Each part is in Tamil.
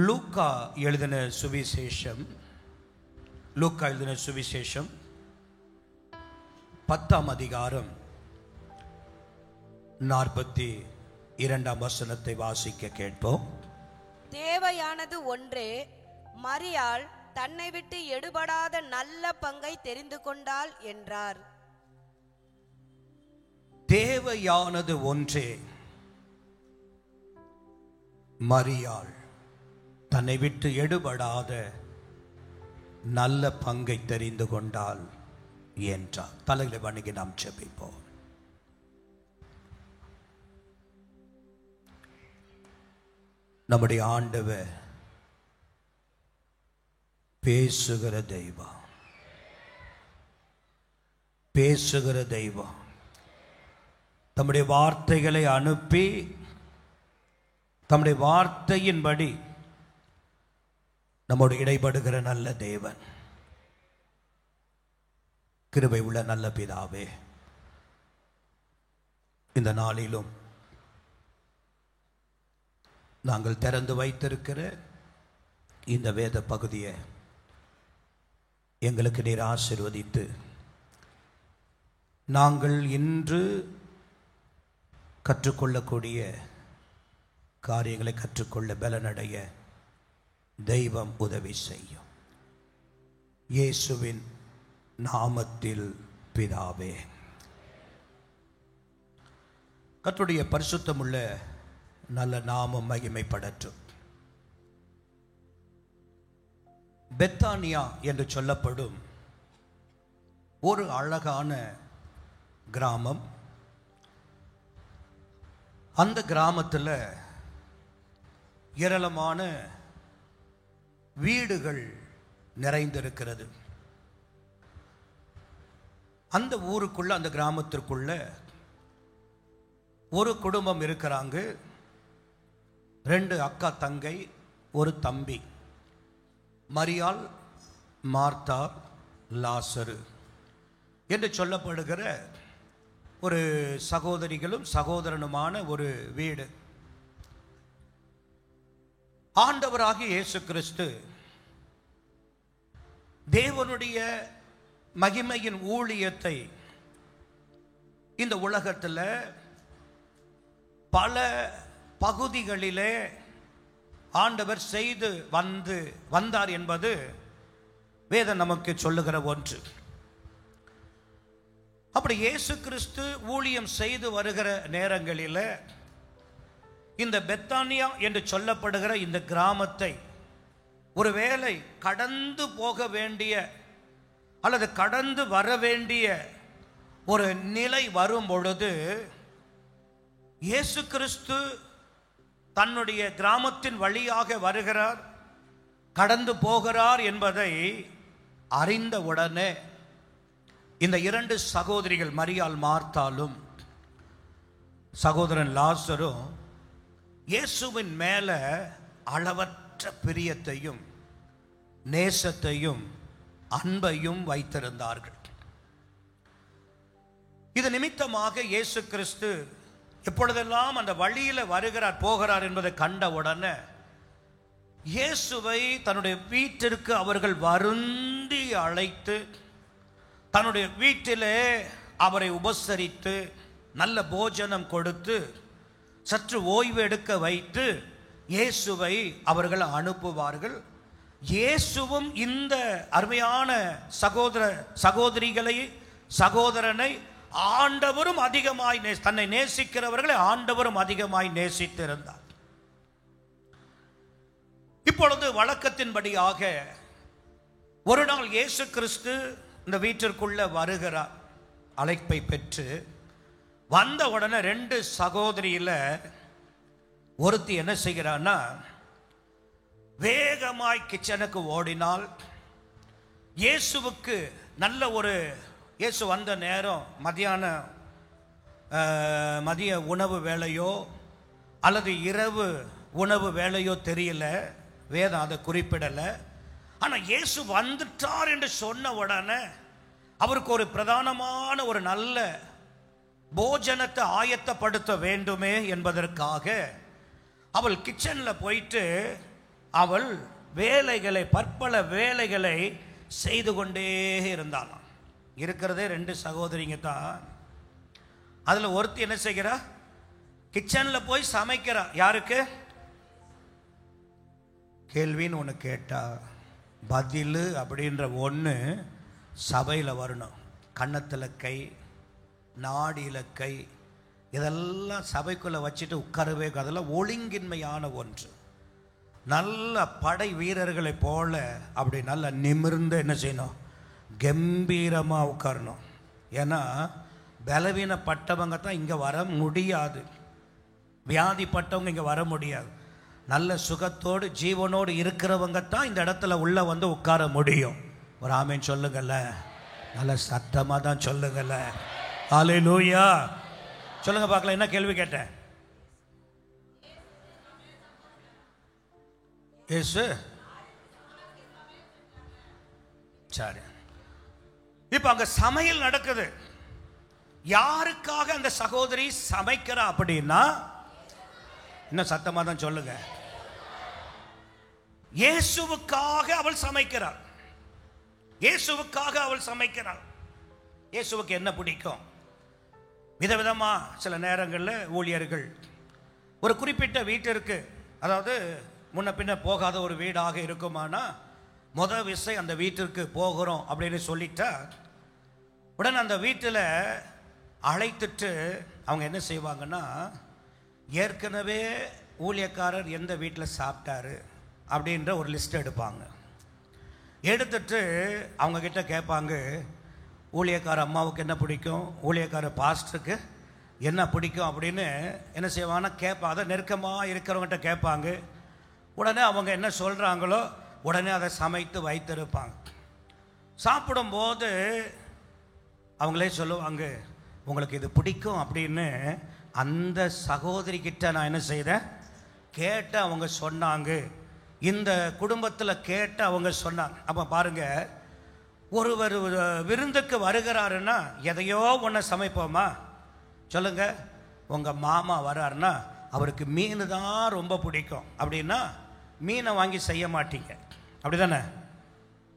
லூக்கா எழுதின சுவிசேஷம் 10ஆம் அதிகாரம் 42ஆம் வசனத்தை வாசிக்க கேட்போம். தேவையானது ஒன்றே, மரியாள் தன்னை விட்டு எடுபடாத நல்ல பங்கை தெரிந்து கொண்டாள் என்றார். தேவையானது ஒன்றே, மரியாள் தன்னை விட்டு எடுபடாத நல்ல பங்கை தெரிந்து கொண்டாள் என்றார். தலைகளை வணங்கி நாம் ஜெபிப்போம். நம்முடைய ஆண்டவர் பேசுகிற தெய்வம், பேசுகிற தெய்வம். தம்முடைய வார்த்தைகளை அனுப்பி தம்முடைய வார்த்தையின்படி நம்மோடு இடைபடுகிற நல்ல தேவன், கிருபை உள்ள நல்ல பிதாவே, இந்த நாளிலும் நாங்கள் திறந்து வைத்திருக்கிற இந்த வேத பகுதியை எங்களுக்கு நீர் ஆசீர்வதித்து நாங்கள் இன்று கற்றுக்கொள்ளக்கூடிய காரியங்களை கற்றுக்கொள்ள பலனடைய தெய்வம் உதவி செய்யும். இயேசுவின் நாமத்தில் பிதாவே. கர்த்தருடைய பரிசுத்தமுள்ள நல்ல நாமம் மகிமைப்படட்டும். பெத்தானியா என்று சொல்லப்படும் ஒரு அழகான கிராமம். அந்த கிராமத்தில் ஏராளமான வீடுகள் நிறைந்திருக்கிறது. அந்த ஊருக்குள்ள, அந்த கிராமத்திற்குள்ள ஒரு குடும்பம் இருக்கிறாங்க. 2 அக்கா தங்கை, ஒரு தம்பி. மரியாள், மார்த்தா, லாசரு என்று சொல்லப்படுகிற ஒரு சகோதரிகளும் சகோதரனுமான ஒரு வீடு. ஆண்டவராகிய இயேசு கிறிஸ்து தேவனுடைய மகிமையின் ஊழியத்தை இந்த உலகத்தில் பல பகுதிகளிலே ஆண்டவர் செய்து வந்தார் என்பது வேதம் நமக்கு சொல்லுகிற ஒன்று. அப்படி இயேசு கிறிஸ்து ஊழியம் செய்து வருகிற நேரங்களில் இந்த பெத்தானியா என்று சொல்லப்படுகிற இந்த கிராமத்தை ஒருவேளை கடந்து போக வேண்டிய அல்லது கடந்து வர வேண்டிய ஒரு நிலை வரும் பொழுது இயேசு கிறிஸ்து தன்னுடைய கிராமத்தின் வழியாக வருகிறார், கடந்து போகிறார் என்பதை அறிந்தவுடனே இந்த 2 சகோதரிகள், மரியாள் மார்த்தாலும் சகோதரன் லாசரும் இயேசுவின் மேல அளவற்ற பிரியத்தையும் நேசத்தையும் அன்பையும் வைத்திருந்தார்கள். இது நிமித்தமாக இயேசு கிறிஸ்து எப்பொழுதெல்லாம் அந்த வழியில வருகிறார், போகிறார் என்பதை கண்டவுடனே இயேசுவை தன்னுடைய வீட்டிற்கு அவர்கள் வருந்தி அழைத்து தன்னுடைய வீட்டிலே அவரை உபசரித்து நல்ல போஜனம் கொடுத்து சற்று ஓய்வு எடுக்க வைத்து இயேசுவை அவர்கள் அனுப்புவார்கள். இயேசுவும் இந்த அருமையான சகோதரனை ஆண்டவரும் அதிகமாய் தன்னை நேசிக்கிறவர்களை ஆண்டவரும் அதிகமாய் நேசித்திருந்தார். இப்பொழுது வழக்கத்தின்படியாக ஒரு நாள் இயேசு கிறிஸ்து இந்த வீட்டிற்குள்ள வருகிறார். அழைப்பை பெற்று வந்த உடனே 2 சகோதரியில ஒருத்தி என்ன செய்கிறான்னா, வேகமாய் கிச்சனுக்கு ஓடினால் இயேசுவுக்கு நல்ல ஒரு, இயேசு வந்த நேரம் மதிய உணவு வேளையோ அல்லது இரவு உணவு வேளையோ தெரியல, வேதம் அதை குறிப்பிடலை. ஆனால் இயேசு வந்துட்டார் என்று சொன்ன உடனே அவருக்கு ஒரு பிரதானமான ஒரு நல்ல போஜனத்தை ஆயத்தப்படுத்த வேண்டுமே என்பதற்காக அவள் கிச்சனில் போயிட்டு அவள் வேலைகளை, பற்பல வேலைகளை செய்து கொண்டே இருந்தாளாம். இருக்கிறதே 2 சகோதரிங்க தான். அதில் ஒருத்தி என்ன செய்கிறா? கிச்சனில் போய் சமைக்கிறா. யாருக்கு? கேள்வின்னு ஒன்று கேட்டா பதில் அப்படின்ற ஒன்று சபையில் வரணும். கன்னத்தில் கை, நாடியில் கை, இதெல்லாம் சபைக்குள்ளே வச்சுட்டு உட்காரவே, அதெல்லாம் ஒழுங்கின்மையான ஒன்று. நல்ல படை வீரர்களை போல அப்படி நல்ல நிமிர்ந்து என்ன செய்யணும்? கம்பீரமாக உட்காரணும். ஏன்னா பலவீனப்பட்டவங்க தான் இங்கே வர முடியாது, வியாதிப்பட்டவங்க இங்கே வர முடியாது. நல்ல சுகத்தோடு ஜீவனோடு இருக்கிறவங்க தான் இந்த இடத்துல உள்ள வந்து உட்கார முடியும். ஒரு ஆமேன் சொல்லுங்கள்ல, நல்ல சத்தமாக தான் சொல்லுங்கள்ல. ஹல்லேலூயா சொல்லுங்க பார்க்கலாம். என்ன கேள்வி கேட்டேன்? இயேசு சரி. இப்போ அங்க சமையல் நடக்குது. யாருக்காக அந்த சகோதரி சமைக்கிறா அப்படின்னா, இன்னும் சத்தமா தான் சொல்லுங்க, இயேசுவுக்காக அவள் சமைக்கிறாள். இயேசுவுக்காக அவள் சமைக்கிறாள். இயேசுவுக்கு என்ன பிடிக்கும்? விதவிதமா சில நேரங்களில் ஊழியர்கள் ஒரு குறிப்பிட்ட வீட்டிற்கு, அதாவது முன்ன பின்ன போகாத ஒரு வீடாக இருக்குமானா, விசை அந்த வீட்டிற்கு போகிறோம் அப்படின்னு சொல்லிட்டா உடனே அந்த வீட்டில் அழைத்துட்டு அவங்க என்ன செய்வாங்கன்னா, ஏற்கனவே ஊழியக்காரர் எந்த வீட்டில் சாப்பிட்டாரு அப்படின்ற ஒரு லிஸ்ட் எடுப்பாங்க. எடுத்துட்டு அவங்க கிட்ட கேட்பாங்க, ஊழியக்கார அம்மாவுக்கு என்ன பிடிக்கும், ஊழியக்கார பாஸ்டருக்கு என்ன பிடிக்கும் அப்படின்னு என்ன செய்வாங்கன்னா கேட்பாங்க. அதை நெருக்கமாக இருக்கிறவங்ககிட்ட கேட்பாங்க. உடனே அவங்க என்ன சொல்கிறாங்களோ உடனே அதை சமைத்து வைத்திருப்பாங்க. சாப்பிடும்போது அவங்களே சொல்லுவாங்க, உங்களுக்கு இது பிடிக்கும் அப்படின்னு அந்த சகோதரி கிட்ட நான் என்ன செய்தேன் கேட்ட அவங்க சொன்னாங்க. இந்த குடும்பத்தில் கேட்ட அவங்க சொன்னாங்க. அப்போ பாருங்க, ஒருவர் விருந்துக்கு வருகிறாருன்னா எதையோ ஒன்று சமைப்போமா? சொல்லுங்க. உங்கள் மாமா வர்றாருன்னா அவருக்கு மீன் தான் ரொம்ப பிடிக்கும் அப்படின்னா மீனை வாங்கி செய்ய மாட்டீங்க, அப்படி தானே?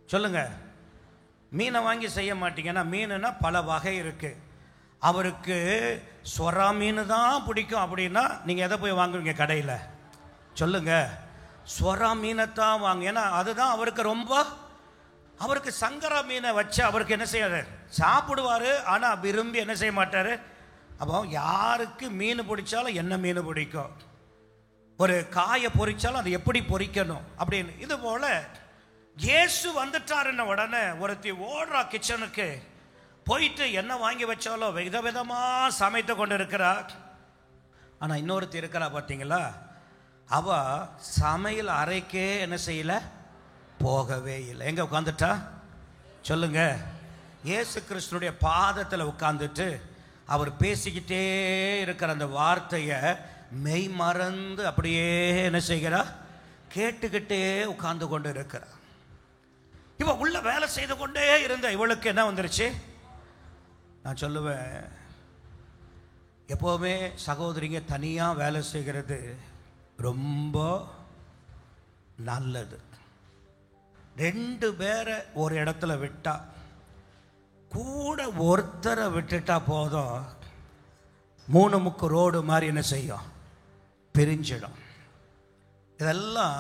சொல்லுங்க. மீனை வாங்கி செய்ய மாட்டீங்கன்னா, மீனுன்னா பல வகை இருக்கு. அவருக்கு சொரா மீன் தான் பிடிக்கும் அப்படின்னா நீங்கள் எதை போய் வாங்குவீங்க கடையில்? சொல்லுங்க. சொரா மீனை தான் வாங்க. ஏன்னா அதுதான் அவருக்கு ரொம்ப, அவருக்கு சங்கரா மீனை வச்சு அவருக்கு என்ன செய்யாது, சாப்பிடுவார். ஆனால் விரும்பி என்ன செய்ய மாட்டார். அப்போ யாருக்கு மீன் பிடிச்சாலும் என்ன மீன் பிடிக்கும், ஒரு காயை பொரிச்சாலும் அது எப்படி பொரிக்கணும் அப்படின்னு. இது போல இயேசு வந்துட்டாருன்ன உடனே ஒருத்தி ஓடுறா கிச்சனுக்கு, போயிட்டு என்ன வாங்கி வச்சாலும் விதவிதமாக சமைத்து கொண்டு இருக்கிறா. ஆனால் இன்னொருத்தி இருக்கிறா பார்த்தீங்களா, அவ சமையல் அறைக்கே என்ன செய்யல, போகவே இல்லை. எங்கே உட்காந்துட்டா? சொல்லுங்க. இயேசு கிறிஸ்துனுடைய பாதத்தில் உட்கார்ந்துட்டு அவர் பேசிக்கிட்டே இருக்கிற அந்த வார்த்தையை மெய் மறந்து அப்படியே என்ன செய்கிறா, கேட்டுக்கிட்டே உட்கார்ந்து கொண்டு இருக்கிறா. இவ உள்ள வேலை செய்து கொண்டே இருந்த இவளுக்கு என்ன வந்துருச்சு? நான் சொல்லுவேன், எப்போவுமே சகோதரிங்க தனியாக வேலை செய்கிறது ரொம்ப நல்லது. 2 பேரை ஒரு இடத்துல விட்டா, கூட ஒருத்தரை விட்டுட்டா போதும், 3 முக்கு ரோடு மாதிரி என்ன செய்யும், பிரிஞ்சிடும். இதெல்லாம்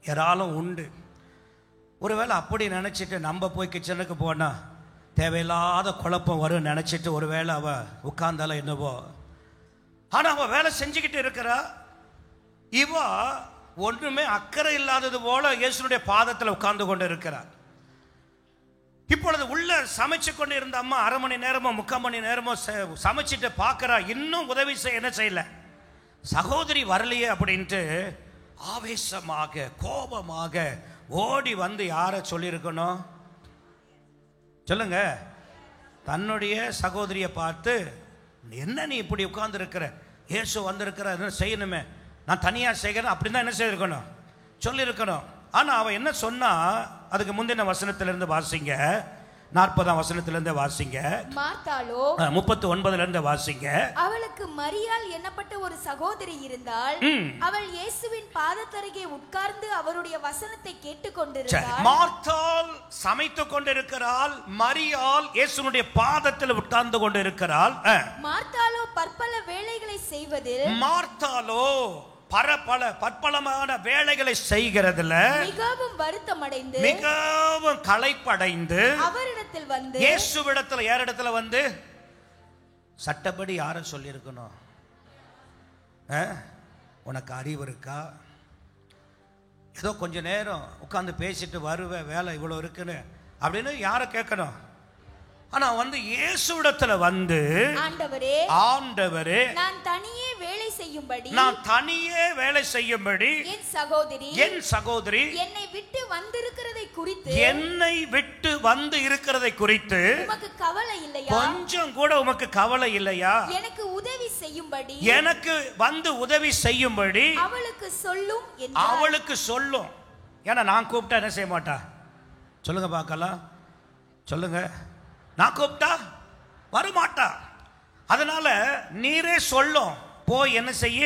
ஏராளம் உண்டு. ஒருவேளை அப்படி நினச்சிட்டு நம்ம போய் கிச்சனுக்கு போனால் தேவையில்லாத குழப்பம் வரும் நினச்சிட்டு ஒருவேளை அவள் உட்கார்ந்தாலும் என்னவோ, ஆனால் அவள் வேலை செஞ்சுக்கிட்டு இருக்கிறா. இவ ஒன்றுமே அக்கறை இல்லாதது போல இயேசுனுடைய பாதத்தில் உட்கார்ந்து கொண்டு இருக்கிறார். இப்பொழுது உள்ள சமைச்சு கொண்டு இருந்த அம்மா 1/2 மணி நேரமோ 3/4 மணி நேரமோ சமைச்சிட்டு பார்க்கிறா, இன்னும் உதவி செய்ய என்ன செய்யல, சகோதரி வரலையே அப்படின்ட்டு ஆவேசமாக கோபமாக ஓடி வந்து யாரை சொல்லியிருக்கணும்? சொல்லுங்க. தன்னுடைய சகோதரியை பார்த்து, என்ன நீ இப்படி உட்கார்ந்து இருக்கிற, இயேசு வந்திருக்கிற, என்ன செய்யணுமே, நான் தனியாக செய்கிறேன் அப்படின்னு தான் என்ன செய்திருக்கணும், சொல்லியிருக்கணும். ஆனால் அவன் என்ன சொன்னா, அதுக்கு முந்தின வசனத்திலிருந்து வாசிங்க. 40ஆம் வசனத்திலிருந்து வாசிங்க. மார்த்தாளோ 39ல இருந்து வாசிங்க. அவளுக்கு மரியாள் என்னப்பட்ட ஒரு சகோதரி இருந்தாள். அவள் இயேசுவின் பாதத்தருகே உட்கார்ந்து அவருடைய வசனத்தை கேட்டுக்கொண்டிருந்தாள். மார்த்தாள் சமைத்துக் கொண்டிருக்கிறாள், மரியாள் இயேசுவினுடைய பாதத்தில் உட்கார்ந்து கொண்டிருக்கிறாள். மார்த்தாளோ பற்பல வேலைகளை செய்வதில் மார்த்தாளோ பற்பலமான வேலைகளை செய்கிறதுல மிகவும் வருத்தமடைந்து மிகவும் களைப்படைந்து அவரிடத்தில் வந்து இயேசுவிடத்தில் யாரிடத்துல வந்து சட்டப்படி யார சொல்லி இருக்கணும்? உனக்கு அறிவு இருக்கா? ஏதோ கொஞ்ச நேரம் உட்கார்ந்து பேசிட்டு வருவேன், வேலை இவ்வளவு இருக்குன்னு அப்படின்னு யார கேட்கணும்? ஆனா வந்து இயேசுவிடத்துல வந்து ஆண்டவரே நான் தனியே வேலை செய்யும்படி என் சகோதரி என்னை விட்டு வந்து இருக்கிறதை குறித்து உமக்கு கவலை இல்லையா? கொஞ்சம் கூட உமக்கு கவலை இல்லையா? எனக்கு உதவி செய்யும்படி எனக்கு வந்து உதவி செய்யும்படி அவளுக்கு சொல்லும். ஏன்னா நான் கூப்பிட்டா என்ன செய்ய மாட்டா? சொல்லுங்க பார்க்கலாம், சொல்லுங்க. நான் கூப்பிட்டா வரமாட்டா. அதனால நீரே சொல்லும், போய் என்ன செய்ய,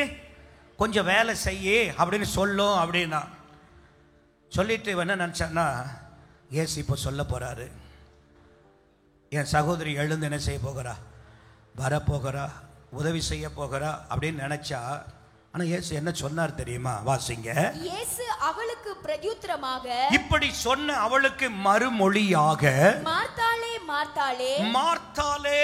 கொஞ்சம் வேலை செய்ய அப்படின்னு சொல்லும். அப்படின்னா சொல்லிட்டு என்ன நினைச்சான்னா, ஏசு இப்போ சொல்ல போறாரு, என் சகோதரி எழுந்து என்ன செய்ய போகிறா, வரப்போகிறா, உதவி செய்ய போகிறா அப்படின்னு நினைச்சா. ஆனா இயேசு என்ன சொன்னார் தெரியுமா? வாசிங்க. இயேசு அவளுக்கு பிரத்யுத்தரமாக இப்படி சொன்ன அவளுக்கு மறுமொழியாக, மார்த்தாளே மார்த்தாளே மார்த்தாளே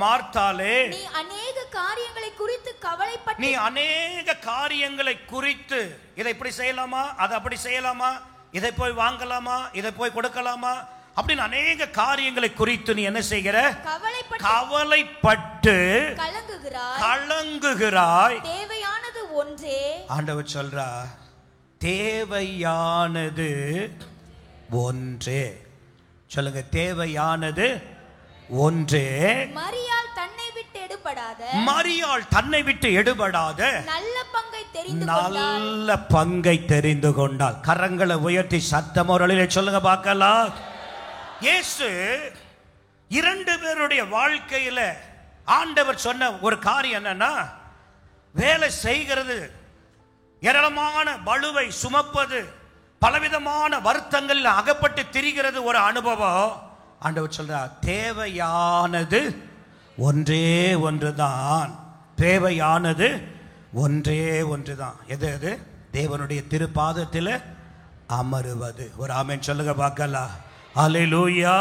மார்த்தாளே, நீ அநேக காரியங்களை குறித்து கவலைப்பட்டு, நீ அநேக காரியங்களை குறித்து, இதை இப்படி செய்யலாமா, அதை அப்படி செய்யலாமா, இதை போய் வாங்கலாமா, இதை போய் கொடுக்கலாமா அப்படின்னு அநேக காரியங்களை குறித்து நீ என்ன செய்கிற? கவலைப்பட்டு கலங்குகிறாய். தேவையானது ஒன்றே. ஆண்டவர் சொல்றா, தேவையானது ஒன்றே. சொல்லுங்க, தேவையானது ஒன்றே. மரியாள் தன்னை விட்டு எடுபடாத நல்ல பங்கை தெரிந்து கொண்டாள். கரங்களை உயர்த்தி சத்தம் ஒரு சொல்லுங்க பார்க்கலாம். இயேசு 2 பேருடைய வாழ்க்கையில ஆண்டவர் சொன்ன ஒரு காரியம் என்னன்னா, வேலை செய்கிறது, ஏராளமான பளுவை சுமப்பது, பலவிதமான வருத்தங்களில் அகப்பட்டு திரிகிறது ஒரு அனுபவம். ஆண்டவர் சொல்றார், தேவையானது ஒன்றே ஒன்றுதான். தேவையானது ஒன்றே ஒன்றுதான். எது? தேவனுடைய திருப்பாதத்தில் அமருவது. ஒரு ஆமென் சொல்லுங்க பார்க்கலாம். அல்லேலூயா.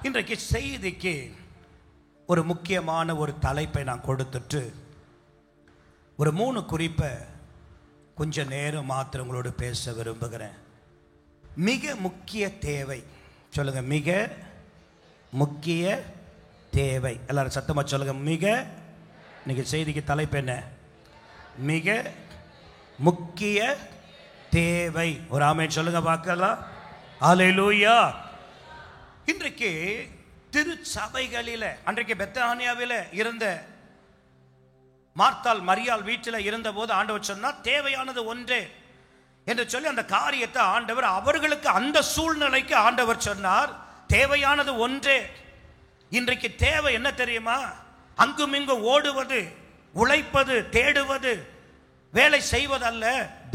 இன்றைக்கு செய்திக்கு ஒரு முக்கியமான ஒரு தலைப்பை நான் கொடுத்துட்டு ஒரு 3 குறிப்பை கொஞ்ச நேரம் மாத்திரம் உங்களோடு பேச விரும்புகிறேன். மிக முக்கிய தேவை. சொல்லுங்க, மிக முக்கிய தேவை. எல்லாரும் சத்தமா சொல்லுங்க, மிக. இன்னைக்கு செய்திக்கு தலைப்பு என்ன? மிக முக்கிய தேவை. ஒரு ஆமென் சொல்லுங்க பார்க்கலாம். அல்லேலூயா. இன்றைக்கு திருச்சபைகளில், அன்றைக்கு பெத்தானியாவில் இருந்த மார்த்தாள் மரியாள் வீட்டில் இருந்த போது ஆண்டவர் சொன்னார், தேவையானது ஒன்றே என்று சொல்லி அந்த காரியத்தை ஆண்டவர் அவர்களுக்கு, அந்த சூழ்நிலைக்கு ஆண்டவர் சொன்னார், தேவையானது ஒன்றே. இன்றைக்கு தேவை என்ன தெரியுமா? அங்கும் இங்கும் ஓடுவது, உழைப்பது, தேடுவது, வேலை செய்வதல்ல,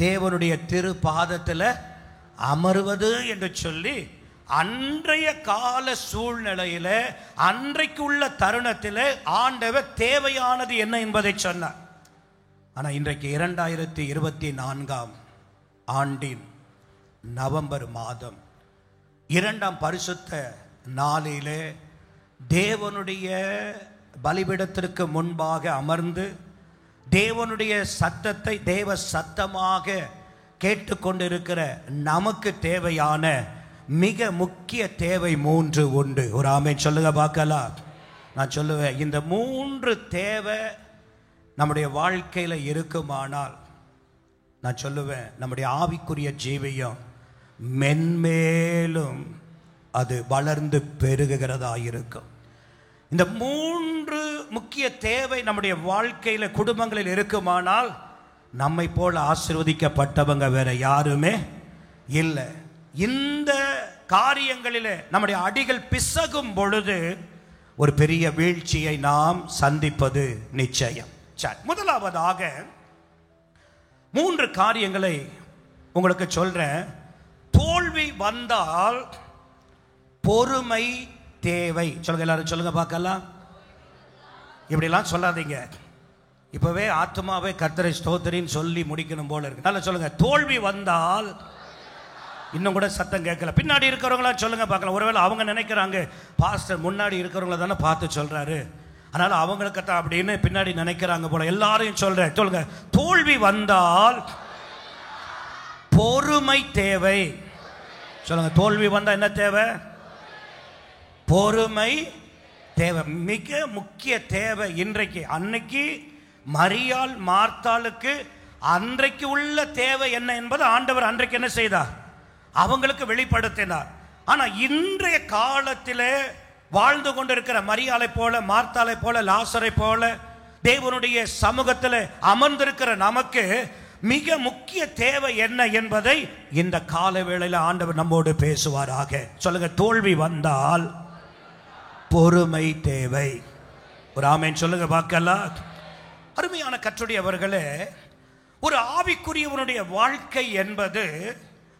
தேவனுடைய திருப்பாதத்தில் அமருவது என்று சொல்லி அன்றைய கால சூழ்நிலையில, அன்றைக்கு உள்ள தருணத்தில் ஆண்டவர் தேவையானது என்ன என்பதை சொன்னார். ஆனா இன்றைக்கு 2024ஆம் ஆண்டின் நவம்பர் மாதம் 2ஆம் பரிசுத்த நாளிலே தேவனுடைய பலிபீடத்திற்கு முன்பாக அமர்ந்து தேவனுடைய சத்தத்தை தேவ சத்தமாக கேட்டுக்கொண்டிருக்கிற நமக்கு தேவையான மிக முக்கிய தேவை 3 உண்டு. ஒரு ஆமென் சொல்லுங்க பார்க்கலாம். நான் சொல்லுவேன், இந்த 3 தேவை நம்முடைய வாழ்க்கையில் இருக்குமானால், நான் சொல்லுவேன், நம்முடைய ஆவிக்குரிய ஜீவியம் மென்மேலும் அது வளர்ந்து பெருகுகிறதா இருக்கும். இந்த 3 முக்கிய தேவை நம்முடைய வாழ்க்கையில், குடும்பங்களில் இருக்குமானால், நம்மை போல ஆசீர்வதிக்கப்பட்டவங்க வேற யாருமே இல்லை. இந்த காரியங்களிலே நம்முடைய அடிகள் பிசகும் பொழுது ஒரு பெரிய வீழ்ச்சியை நாம் சந்திப்பது நிச்சயம். முதலாவதாக 3 காரியங்களை உங்களுக்கு சொல்றேன். தோல்வி வந்தால் பொறுமை தேவை. சொல்லுங்க, எல்லாரும் சொல்லுங்க பார்க்கலாம். இப்படிலாம் சொல்லாதீங்க. இப்பவே ஆத்மாவே கர்த்தரை ஸ்தோத்திரின்னு சொல்லி முடிக்கணும் போல இருக்கு. நல்லா சொல்லுங்க, தோல்வி வந்தால். இன்னும் கூட சத்தம் கேட்கல. பின்னாடி இருக்கிறவங்களாம் சொல்லுங்க பார்க்கலாம். ஒருவேளை அவங்க நினைக்கிறாங்க பாஸ்டர் முன்னாடி இருக்கிறவங்கள தானே பார்த்து சொல்றாரு, அதனால அவங்களுக்கு தான் அப்படின்னு பின்னாடி நினைக்கிறாங்க போல. எல்லாரையும் சொல்றேன், சொல்லுங்க, தோல்வி வந்தால் பொறுமை தேவை. சொல்லுங்க, தோல்வி வந்தா என்ன தேவை? பொறுமை தேவை. மிக முக்கிய தேவை இன்றைக்கு. அன்னைக்கு மரியாள் மார்த்தாளுக்கு அன்றைக்கு உள்ள தேவை என்ன என்பது ஆண்டவர் அன்றைக்கு என்ன செய்தார்? அவங்களுக்கு வெளிப்படுத்தினார். ஆனா இன்றைய காலத்திலே வாழ்ந்து கொண்டிருக்கிற மரியாளை போல, மார்த்தாளை போல, லாசரை போல தேவனுடைய சமூகத்தில் அமர்ந்திருக்கிற நமக்கு மிக முக்கிய தேவை என்ன என்பதை இந்த கால வேளையில் ஆண்டவர் நம்மோடு பேசுவாராக. சொல்லுங்க, தோல்வி வந்தால் பொறுமை தேவை. ஒரு ஆமென் சொல்லுங்க பார்க்கலாம். அருமையான கர்த்தருடையவர்களே, ஒரு ஆவிக்குரியவனுடைய வாழ்க்கை என்பது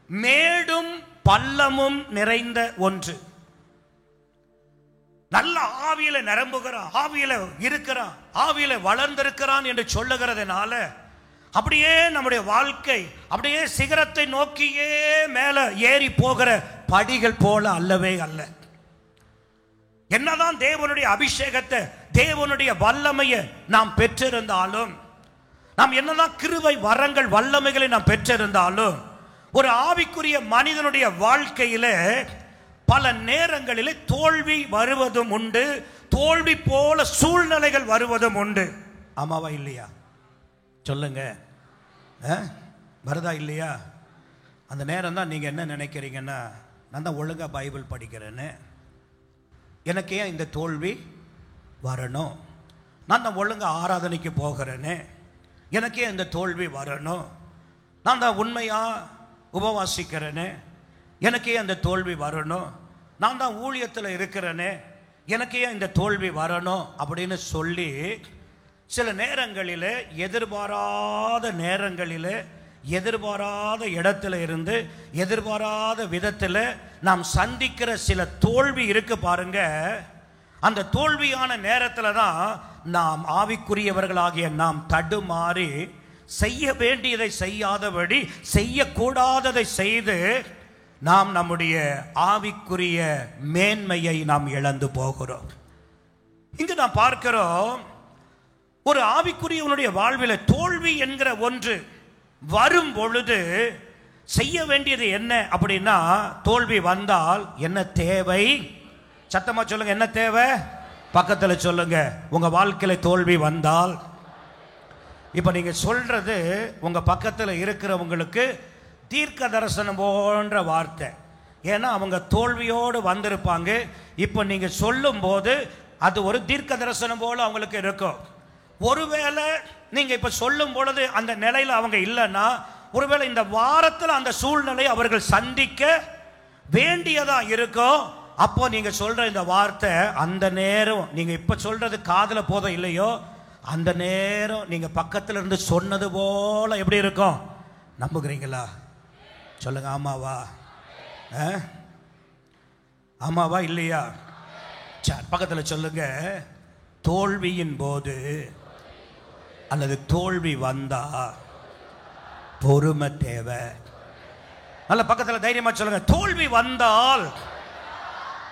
மேடும் பள்ளமும் நிறைந்த ஒன்று. நல்ல ஆவியில நிரம்புகிறான், ஆவியில இருக்கிறான், ஆவியில வளர்ந்திருக்கிறான் என்று சொல்லுகிறதுனால அப்படியே நம்முடைய வாழ்க்கை அப்படியே சிகரத்தை நோக்கியே மேல ஏறி போகிற படிகள் போல அல்லவே அல்ல. என்னதான் தேவனுடைய அபிஷேகத்தை, தேவனுடைய வல்லமையை நாம் பெற்றிருந்தாலும், நாம் என்னதான் கிருபை வரங்கள் வல்லமைகளை நாம் பெற்றிருந்தாலும், ஒரு ஆவிக்குரிய மனிதனுடைய வாழ்க்கையில பல நேரங்களிலே தோல்வி வருவதும் உண்டு, தோல்வி போல சூழ்நிலைகள் வருவதும் உண்டு. ஆமாவா இல்லையா? சொல்லுங்க, வருதா இல்லையா? அந்த நேரம் தான் நீங்க என்ன நினைக்கிறீங்கன்னா, நான் தான் ஒழுங்கா பைபிள் படிக்கிறேன்னு, எனக்கு ஏன் இந்த தோல்வி வரணும்? நான் தான் ஒழுங்கா ஆராதனைக்கு போகிறேன்னு, எனக்கு ஏன் இந்த தோல்வி வரணும்? நான் தான் உண்மையா உபவாசிக்கிறேன்னு, எனக்கு ஏன் இந்த தோல்வி வரணும்? நான் தான் ஊழியத்தில் இருக்கிறேனே, எனக்கு ஏன் இந்த தோல்வி வரணும் அப்படின்னு சொல்லி சில நேரங்களில் எதிர்பாராத நேரங்களில் எதிர்பாராத இடத்துல இருந்து எதிர்பாராத விதத்தில் நாம் சந்திக்கிற சில தோல்வி இருக்கு பாருங்க. அந்த தோல்வியான நேரத்தில் தான் நாம் ஆவிக்குரியவர்களாகிய நாம் தடுமாறி செய்ய வேண்டியதை செய்யாதபடி, செய்யக்கூடாததை செய்து நாம் நம்முடைய ஆவிக்குரிய மேன்மையை நாம் இழந்து போகிறோம். இங்கு நாம் பார்க்கிறோம், ஒரு ஆவிக்குரியவனுடைய வாழ்வில் தோல்வி என்கிற ஒன்று வரும் பொழுது செய்ய வேண்டியது என்ன அப்படின்னா, தோல்வி வந்தால் என்ன தேவை? சத்தமா சொல்லுங்க, என்ன தேவை? பக்கத்தில் சொல்லுங்க, உங்க வாழ்க்கையில தோல்வி வந்தால். இப்ப நீங்க சொல்றது உங்க பக்கத்தில் இருக்கிறவங்களுக்கு தீர்க்க தரிசனம் போன்ற வார்த்தை. ஏன்னா அவங்க தோல்வியோடு வந்திருப்பாங்க. இப்போ நீங்க சொல்லும் போது அது ஒரு தீர்க்க தரிசனம் போல அவங்களுக்கு இருக்கும். ஒருவேளை நீங்க இப்ப சொல்லும் பொழுது அந்த நிலையில அவங்க இல்லைன்னா, ஒருவேளை இந்த வாரத்தில் அந்த சூழ்நிலை அவர்கள் சந்திக்க வேண்டியதா இருக்கும். அப்போ நீங்க சொல்ற இந்த வார்த்தை அந்த நேரம், நீங்க இப்ப சொல்றது காதுல போத இல்லையோ, அந்த நேரம் நீங்க பக்கத்துல இருந்து சொன்னது போல எப்படி இருக்கும்? நம்புகிறீங்களா? சொல்லுங்க, ஆமாவா? ஆமாவா இல்லையா? பக்கத்தில் சொல்லுங்க, தோல்வியின் போது அல்லது தோல்வி வந்தா பொறுமை தேவை. நல்ல பக்கத்தில் தைரியமா சொல்லுங்க, தோல்வி வந்தால்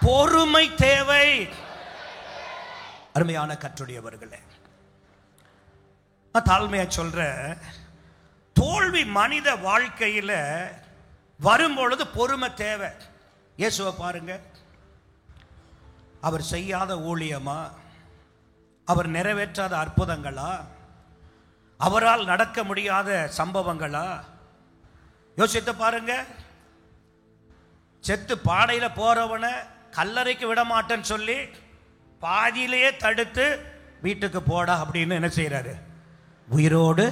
பொறுமை தேவை. அருமையான கர்த்தருடையவர்களே, நான் தாழ்மையா சொல்றேன், தோல்வி மனித வாழ்க்கையில் வரும்பொழுது பொறுமை தேவை. இயேசுவை பாருங்க, அவர் செய்யாத ஊழியமா, அவர் நிறைவேற்றாத அற்புதங்களா, அவரால் நடக்க முடியாத சம்பவங்களா? யோசித்து பாருங்க. செத்து பாடையில போறவனை கல்லறைக்கு விட மாட்டேன்னு சொல்லி பாதியிலேயே தடுத்து வீட்டுக்கு போடா அப்படின்னு என்ன செய்யறாரு? உயிரோடு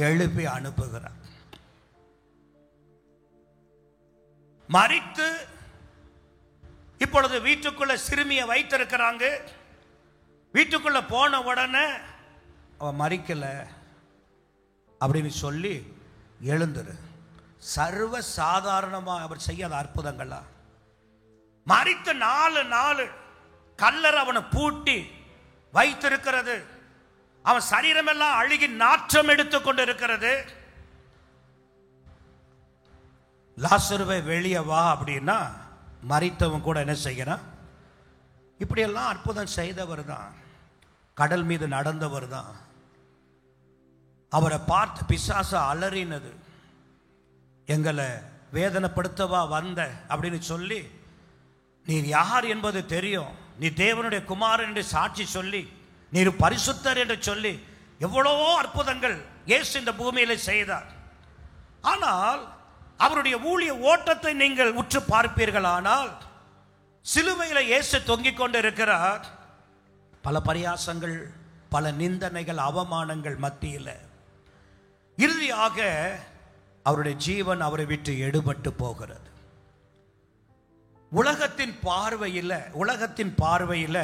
எழுப்பி அனுப்புகிறார். மரித்து இப்பொழுது வீட்டுக்குள்ள சிறுமியை வைத்திருக்கிறாங்க. வீட்டுக்குள்ள போன உடனே அவ மறிக்கல அப்படின்னு சொல்லி எழுந்துரு. சர்வ சாதாரணமாக அவர் செய்யாத அற்புதங்களா? மறித்த 4 நாள் கல்லறை அவனை பூட்டி வைத்திருக்கிறது. அவன் சரீரமெல்லாம் அழுகி நாற்றம் எடுத்துக் கொண்டு இருக்கிறது. லாசருவை வெளியே வா அப்படின்னா மறித்தவன் கூட என்ன செய்யறான்? இப்படியெல்லாம் அற்புதம் செய்தவர் தான், கடல் மீது நடந்தவர் தான். அவரை பார்த்து பிசாசு அலறினது, எங்களை வேதனைப்படுத்தவா வந்த அப்படின்னு சொல்லி, நீர் யார் என்பது தெரியும், நீ தேவனுடைய குமாரன் என்று சாட்சி சொல்லி, நீர் பரிசுத்தர் என்று சொல்லி எவ்வளவோ அற்புதங்கள் இயேசு இந்த பூமியில செய்தார். ஆனால் அவருடைய ஊழிய ஓட்டத்தை நீங்கள் உற்று பார்ப்பீர்களானால், சிலுவையில் இயேசு தொங்கிக் கொண்டு இருக்கிறார். பல பரியாசங்கள், பல நிந்தனைகள், அவமானங்கள் மத்தியில் இறுதியாக அவருடைய ஜீவன் அவரை விட்டு எடுபட்டு போகிறது. உலகத்தின் பார்வையில்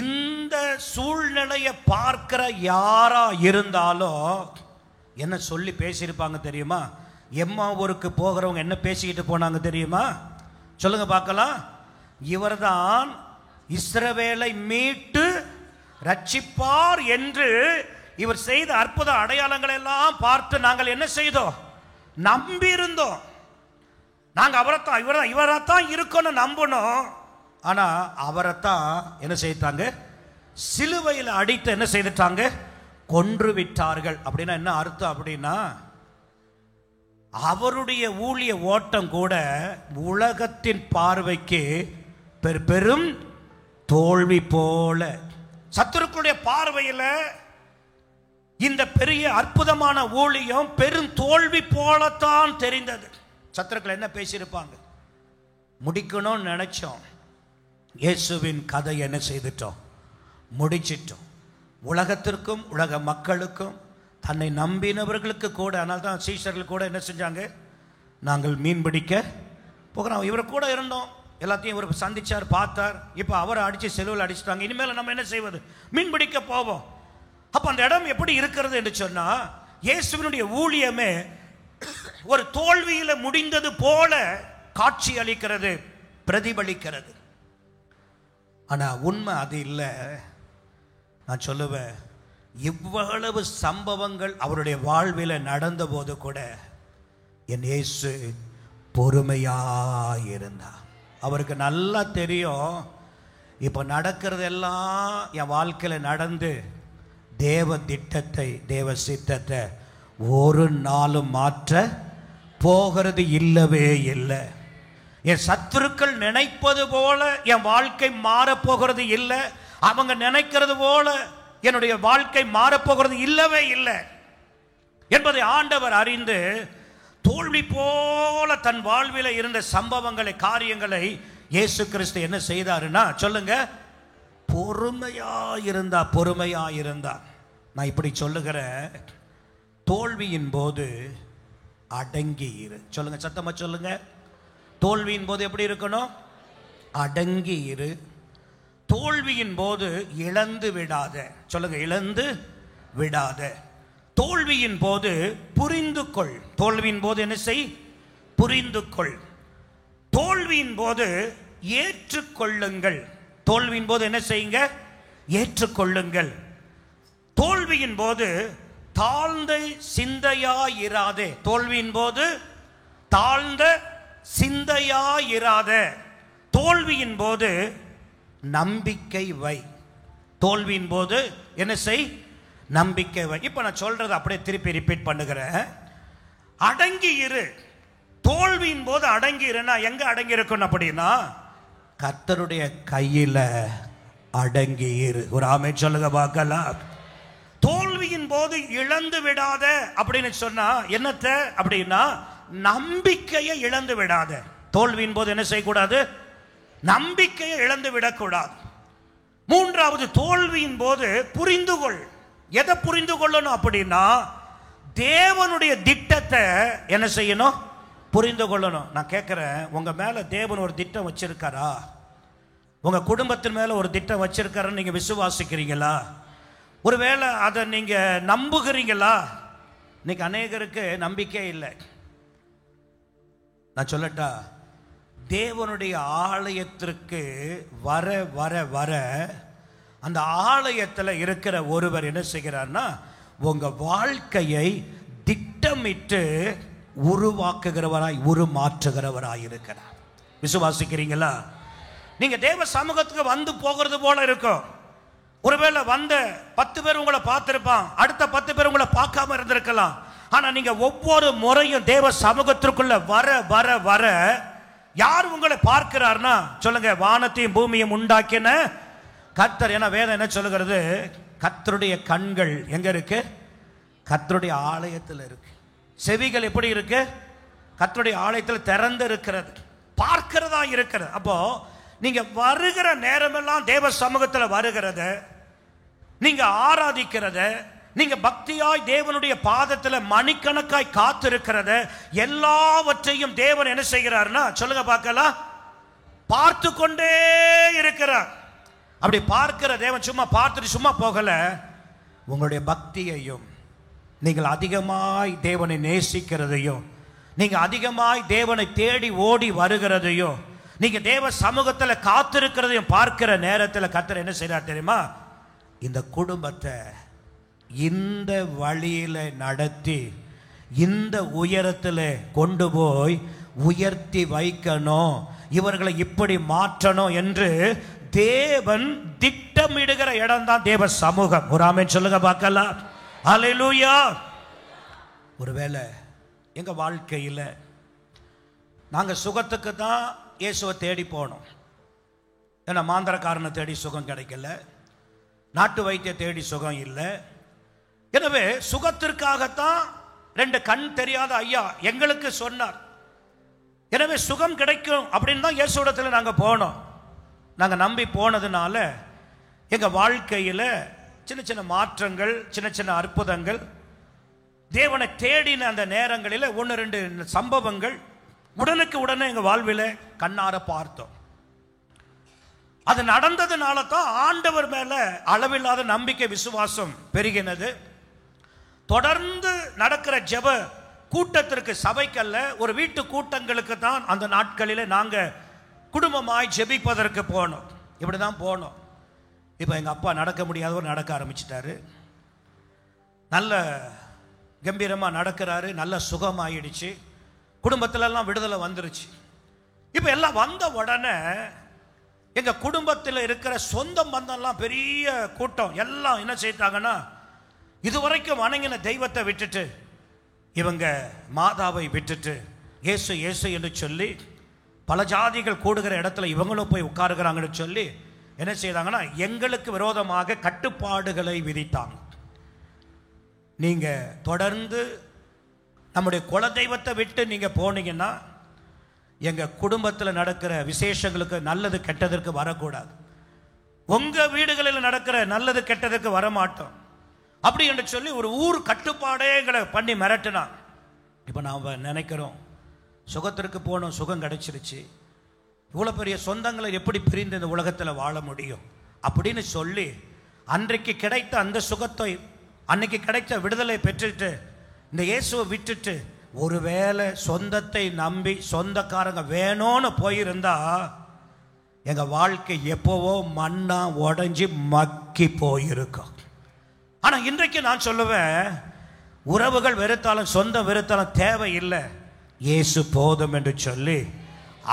இந்த சூழ்நிலையை பார்க்கிற யாரா இருந்தாலும் என்ன சொல்லி பேசியிருப்பாங்க தெரியுமா? எம்மாவூருக்கு போகிறவங்க என்ன பேசிக்கிட்டு போனாங்க தெரியுமா? சொல்லுங்க பார்க்கலாம். இவர்தான் இஸ்ரவேலை மீட்டு ரட்சிப்பார் என்று இவர் செய்த அற்புத அடையாளங்கள் எல்லாம் பார்த்து நாங்கள் என்ன செய்தோம்? நம்பி இருந்தோம். நாங்கள் இவரைத்தான் இருக்கணும் நம்பணும். ஆனா அவரைத்தான் என்ன செய்தாங்க? சிலுவையில் அடித்து என்ன செய்துட்டாங்க? கொன்று விட்டார்கள். அப்படின்னா என்ன அர்த்தம்? அப்படின்னா அவருடைய ஊழிய ஓட்டம் கூட உலகத்தின் பார்வைக்கு பெரும் தோல்வி போல, சத்துருக்களுடைய பார்வையில் இந்த பெரிய அற்புதமான ஊழியம் பெரும் தோல்வி போலத்தான் தெரிந்தது. சத்துருக்கள் என்ன பேசியிருப்பாங்க? முடிக்கணும்னு நினைச்சோம், இயேசுவின் கதை என்ன செய்துட்டோம்? முடிச்சிட்டோம். உலகத்திற்கும் உலக மக்களுக்கும் தன்னை நம்பினவர்களுக்கு கூட. ஆனால் தான் சீஷர்கள் கூட என்ன செஞ்சாங்க? நாங்கள் மீன் பிடிக்க போகிறோம். இவரை கூட இருந்தோம், எல்லாத்தையும் இவர் சந்திச்சார், பார்த்தார். இப்போ அவரை அடித்து செலவில் அடிச்சுட்டாங்க. இனிமேல் நம்ம என்ன செய்வது? மீன் பிடிக்க போவோம். அப்போ அந்த இடம் எப்படி இருக்கிறது என்று சொன்னால், இயேசுவினுடைய ஊழியமே ஒரு தோல்வியில் முடிந்தது போல காட்சி அளிக்கிறது, பிரதிபலிக்கிறது. ஆனால் உண்மை அது இல்லை. நான் சொல்லுவேன், இவ்வளவு சம்பவங்கள் அவருடைய வாழ்வில் நடந்த போது கூட என் இயேசு பொறுமையாயிருந்தார். அவருக்கு நல்லா தெரியும், இப்போ நடக்கிறதெல்லாம் என் வாழ்க்கையில் நடந்து தேவ திட்டத்தை, தேவ சித்தத்தை ஒரு நாளும் மாற்ற போகிறது இல்லவே இல்லை. என் சத்துருக்கள் நினைப்பது போல என் வாழ்க்கை மாறப்போகிறது இல்லை. அவங்க நினைக்கிறது போல என்னுடைய வாழ்க்கை மாறப்போகிறது இல்லவே இல்லை என்பதை ஆண்டவர் அறிந்து, தோல்வி போல தன் வாழ்வில் இருந்த சம்பவங்களை, காரியங்களை இயேசு கிறிஸ்து என்ன செய்தாருன்னா, சொல்லுங்க, பொறுமையாயிருந்தா. நான் இப்படி சொல்லுகிறேன், தோல்வியின் போது அடங்கி இரு. சொல்லுங்க, சத்தமா சொல்லுங்க. தோல்வியின் போது எப்படி இருக்கணும்? அடங்கி இரு. தோல்வியின் போது இழந்து விடாத. சொல்லுங்க, இழந்து விடாத. தோல்வியின் போது புரிந்து கொள். தோல்வியின் போது என்ன செய்? புரிந்து கொள். தோல்வியின் போது ஏற்றுக்கொள்ளுங்கள். தோல்வியின் போது என்ன செய்யுங்க? ஏற்றுக்கொள்ளுங்கள். தோல்வியின் போது தாழ்ந்த சிந்தையாயிராதே. தோல்வியின் போது தாழ்ந்த சிந்தையாயிராத. தோல்வியின் போது நம்பிக்கை வை. தோல்வியின் போது என்ன செய்? நம்பிக்கை வை. இப்ப நான் சொல்றது அப்படியே திருப்பி ரிப்பீட் பண்ணுகிறேன். அடங்கி இரு. தோல்வியின் போது அடங்கி இருன்னா எங்க அடங்கி இருக்கணும் அப்படின்னா, கர்த்தருடைய கையில அடங்கி இரு. ஒரு ஆமென் சொல்லுங்க பார்க்கலாம். தோல்வியின் போது இழந்து விடாத அப்படின்னு சொன்னா என்னத்தை அப்படின்னா, நம்பிக்கையை இழந்து விடாத. தோல்வியின் போது என்ன செய்யக்கூடாது? நம்பிக்கையை இழந்து விடக்கூடாது. மூன்றாவது, தோல்வியின் போது புரிந்து கொள். எதை புரிந்து கொள்ளணும் அப்படின்னா, தேவனுடைய திட்டத்தை என்ன செய்யணும்? புரிந்து கொள்ளணும். நான் கேட்குறேன், உங்க மேல தேவன் ஒரு திட்டம் வச்சிருக்காரா? உங்க குடும்பத்தின் மேல ஒரு திட்டம் வச்சிருக்காருன்னு நீங்க விசுவாசிக்கிறீங்களா? ஒருவேளை அதை நீங்க நம்புகிறீங்களா? இன்னைக்கு அநேகருக்கு நம்பிக்கை இல்லை. நான் சொல்லட்டா, தேவனுடைய ஆலயத்திற்கு வர வர வர அந்த ஆலயத்தில் இருக்கிற ஒருவர் என்ன செய்கிறார்னா, உங்க வாழ்க்கையை திட்டமிட்டு உருவாக்குகிறவராய் உருமாற்றுகிறவராய் இருக்கிறார். விசுவாசிக்கிறீங்களா? நீங்க தேவ சமூகத்துக்கு வந்து போகிறது போல இருக்கும். ஒருவேளை வந்த 10 பேர் உங்களை பார்த்திருப்பான், அடுத்த 10 பேர் உங்களை பார்க்காம இருந்திருக்கலாம். ஆனா நீங்க ஒவ்வொரு முறையும் தேவ சமூகத்திற்குள்ள வர வர வர யார் உங்களை பார்க்கிறார்னா, சொல்லுங்க, வானத்தையும் பூமியும் உண்டாக்கின கர்த்தர். ஏன்னா வேதம் என்ன சொல்லுகிறது? கர்த்தருடைய கண்கள் எங்க இருக்கு? கர்த்தருடைய ஆலயத்தில் இருக்கு. செவிகள் எப்படி இருக்கு? கர்த்தருடைய ஆலயத்தில் திறந்து இருக்கிறது, பார்க்கிறதா இருக்கிறது. அப்போ நீங்க வருகிற நேரமெல்லாம் தேவ சமூகத்தில் வருகிறத, நீங்க ஆராதிக்கிறத, நீங்க பக்தியாய் தேவனுடைய பாதத்தில் மணிக்கணக்காய் காத்திருக்கிறத, எல்லாவற்றையும் தேவன் என்ன செய்கிறார்னா, சொல்லுங்க பார்க்கலாம், பார்த்து கொண்டே இருக்கிறார். அப்படி பார்க்கிற தேவன் சும்மா பார்த்துட்டு சும்மா போகல. உங்களுடைய பக்தியையும், நீங்கள் அதிகமாய் தேவனை நேசிக்கிறதையும், நீங்க அதிகமாய் தேவனை தேடி ஓடி வருகிறதையும், நீங்க தேவ சமூகத்தில் காத்திருக்கிறதையும் பார்க்கிற நேரத்தில் கர்த்தர் என்ன செய்றார் தெரியுமா? இந்த குடும்பத்தை இந்த வழியில நடத்தி இந்த உயரத்தில் கொண்டு போய் உயர்த்தி வைக்கணும், இவர்களை இப்படி மாற்றணும் என்று தேவன் திட்டமிடுகிற இடம் தான் தேவ சமூகம். ஒரு ஆமென் சொல்லுங்க பார்க்கலாம். அல்லேலூயா. ஒருவேளை எங்க வாழ்க்கையில் நாங்க சுகத்துக்கு தான் இயேசுவை தேடி போனோம். ஏன்னா மாந்திரக்காரனை தேடி சுகம் கிடைக்கல, நாட்டு வைத்திய தேடி சுகம் இல்லை. எனவே சுகத்திற்காகத்தான் 2 கண் தெரியாத ஐயா எங்களுக்கு சொன்னார். எனவே சுகம் கிடைக்கும் அப்படின்னு தான் இயேசுவிடத்தில் நாங்கள் போனோம். நாங்கள் நம்பி போனதுனால எங்கள் வாழ்க்கையில் சின்ன சின்ன மாற்றங்கள், சின்ன சின்ன அற்புதங்கள், தேவனை தேடின அந்த நேரங்களில் 1-2 சம்பவங்கள் உடனுக்கு உடனே எங்கள் வாழ்வில் கண்ணார பார்த்தோம். அது நடந்ததுனால தான் ஆண்டவர் மேல அளவில்லாத நம்பிக்கை, விசுவாசம் பெருகினது. தொடர்ந்து நடக்கிற ஜெப கூட்டத்திற்கு, சபைக்கல்ல, ஒரு வீட்டு கூட்டங்களுக்கு தான் அந்த நாட்களில் நாங்கள் குடும்பமாய் ஜெபிப்பதற்கு போனோம். இப்படி தான் போனோம். இப்போ எங்கள் அப்பா நடக்க முடியாதவர் நடக்க ஆரம்பிச்சிட்டாரு. நல்ல கம்பீரமாக நடக்கிறாரு, நல்ல சுகமாயிடுச்சு, குடும்பத்திலெல்லாம் விடுதலை வந்துருச்சு. இப்போ எல்லாம் வந்த உடனே எங்கள் குடும்பத்தில் இருக்கிற சொந்த பந்தம்லாம் பெரிய கூட்டம் எல்லாம் என்ன செய்தாங்கன்னா, இதுவரைக்கும் வணங்கின தெய்வத்தை விட்டுட்டு, இவங்க மாதாவை விட்டுட்டு இயேசு இயேசு என்று சொல்லி பல ஜாதிகள் கூடுகிற இடத்துல இவங்களும் போய் உட்காருகிறாங்கன்னு சொல்லி என்ன செய்தாங்கன்னா, எங்களுக்கு விரோதமாக கட்டுப்பாடுகளை விதித்தாங்க. நீங்கள் தொடர்ந்து நம்முடைய குலதெய்வத்தை விட்டு நீங்கள் போனீங்கன்னா எங்கள் குடும்பத்தில் நடக்கிற விசேஷங்களுக்கு, நல்லது கெட்டதற்கு வரக்கூடாது. உங்கள் வீடுகளில் நடக்கிற நல்லது கெட்டதற்கு வரமாட்டோம் அப்படி என்று சொல்லி ஒரு ஊர் கட்டுப்பாடே எங்களை பண்ணி மிரட்டினான். இப்போ நாம் நினைக்கிறோம், சுகத்திற்கு போனோம், சுகம் கிடைச்சிருச்சு, இவ்வளோ பெரிய சொந்தங்களை எப்படி பிரிந்து இந்த உலகத்தில் வாழ முடியும் அப்படின்னு சொல்லி அன்றைக்கு கிடைத்த அந்த சுகத்தை, அன்னைக்கு கிடைத்த விடுதலை பெற்றுட்டு இந்த இயேசுவை விட்டுட்டு ஒருவேளை சொந்தத்தை நம்பி சொந்தக்காரங்க வேணும்னு போயிருந்தா எங்கள் வாழ்க்கை எப்போவோ மண்ணா உடஞ்சி மக்கி போயிருக்கும். ஆனால் இன்றைக்கு நான் சொல்லுவேன், உறவுகள் வெறுத்தாலும் சொந்தம் வெறுத்தாலும் தேவையில்லை, இயேசு போதும் என்று சொல்லி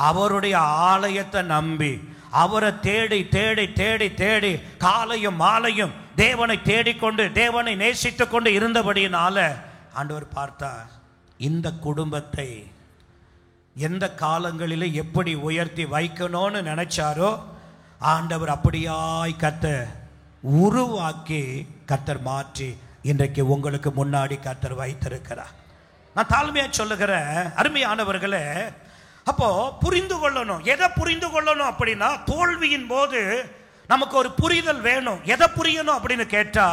அவருடைய ஆலயத்தை நம்பி அவரை தேடி தேடி தேடி தேடி காலையும் மாலையும் தேவனை தேடிக்கொண்டு தேவனை நேசித்து கொண்டு இருந்தபடியினால ஆண்டவர் பார்த்தார், இந்த குடும்பத்தை எந்த காலங்களிலே எப்படி உயர்த்தி வைக்கணும்னு நினைச்சாரோ ஆண்டவர் அப்படியாய் கர்த்தர் உருவாக்கி கர்த்தர் மாற்றி இன்றைக்கு உங்களுக்கு முன்னாடி கர்த்தர் வைத்திருக்கிறார். நான் தாழ்மையா சொல்லுகிறேன் அருமையானவர்களே, அப்போ புரிந்து கொள்ளணும். எதை புரிந்து கொள்ளணும் அப்படின்னா, தோல்வியின் போது நமக்கு ஒரு புரிதல் வேணும். எதை புரியணும் அப்படின்னு கேட்டா,